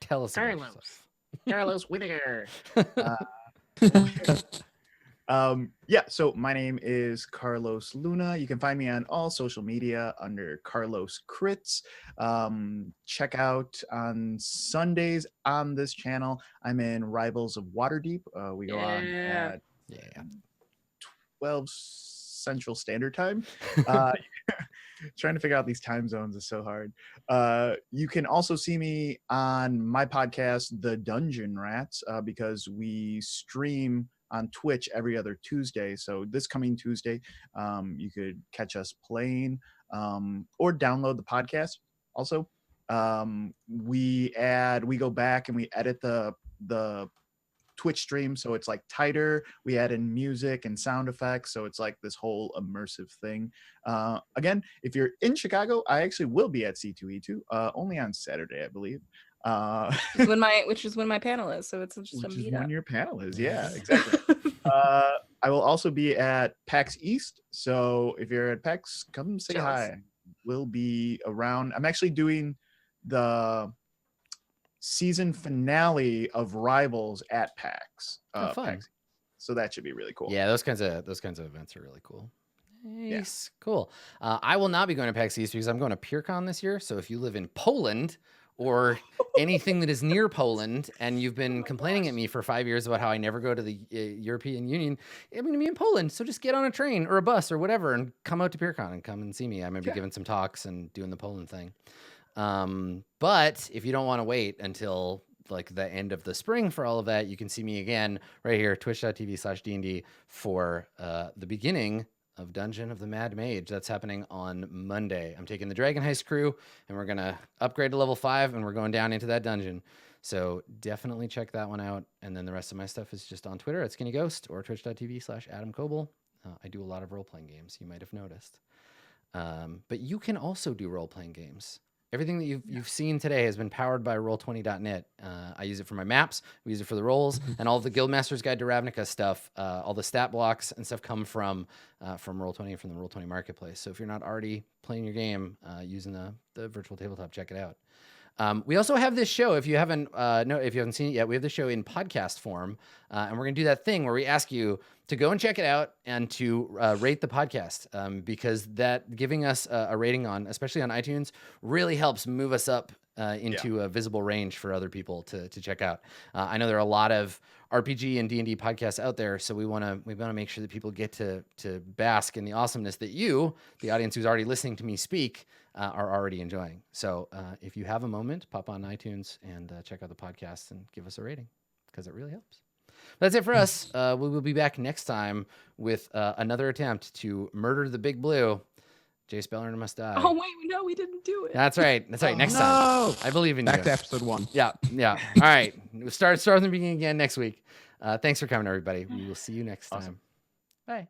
tell us about yourself. Carlos Whittaker. Yeah, so my name is Carlos Luna. You can find me on all social media under Carlos Crits. Check out on Sundays on this channel. I'm in Rivals of Waterdeep. We go on at Yeah. 12 Central Standard Time. Trying to figure out these time zones is so hard. You can also see me on my podcast, The Dungeon Rats, because we stream on Twitch every other Tuesday. So this coming Tuesday, you could catch us playing or download the podcast. Also, we go back and we edit the Twitch stream so it's like tighter. We add in music and sound effects, so it's like this whole immersive thing. Again, if you're in Chicago, I actually will be at C2E2 only on Saturday, I believe. Which is when my panel is, so it's just a Which is meetup. when your panel is, yeah, exactly. I will also be at PAX East, so if you're at PAX, come say Jealous. hi. We'll be around. I'm actually doing the season finale of Rivals at PAX. Oh, fun. PAX. So that should be really cool. Yeah, those kinds of events are really cool. Nice. Cool. I will not be going to PAX East because I'm going to PureCon this year. So if you live in Poland or anything that is near Poland and you've been complaining at me for 5 years about how I never go to the European Union, I'm going to be in Poland. So just get on a train or a bus or whatever and come out to PureCon and come and see me. I'm going to be giving some talks and doing the Poland thing. But if you don't want to wait until like the end of the spring for all of that, you can see me again right here, twitch.tv/DND for the beginning of Dungeon of the Mad Mage. That's happening on Monday. I'm taking the Dragon Heist crew and we're going to upgrade to level 5 and we're going down into that dungeon. So definitely check that one out. And then the rest of my stuff is just on Twitter at Skinny Ghost or twitch.tv/AdamKoble. I do a lot of role-playing games, you might have noticed. But you can also do role-playing games. Everything that you've seen today has been powered by Roll20.net. I use it for my maps, we use it for the rolls, and all of the Guildmaster's Guide to Ravnica stuff, all the stat blocks and stuff come from Roll20 and from the Roll20 marketplace. So if you're not already playing your game using the virtual tabletop, check it out. We also have this show. If you haven't seen it yet, we have the show in podcast form, and we're gonna do that thing where we ask you to go and check it out and to rate the podcast, because that giving us a rating on, especially on iTunes, really helps move us up into a visible range for other people to check out. I know there are a lot of RPG and D&D podcasts out there, so we want to make sure that people get to bask in the awesomeness that you, the audience who's already listening to me speak, are already enjoying. So if you have a moment, pop on iTunes and check out the podcast and give us a rating, because it really helps. That's it for us. We will be back next time with another attempt to murder the Big Blue. Jace Beleren Must Die. Oh wait, no, we didn't do it. That's right. That's right. Next time. I believe in you. Back to episode 1. Yeah. All right. Start from the beginning again next week. Thanks for coming, everybody. We will see you next time. Awesome. Bye.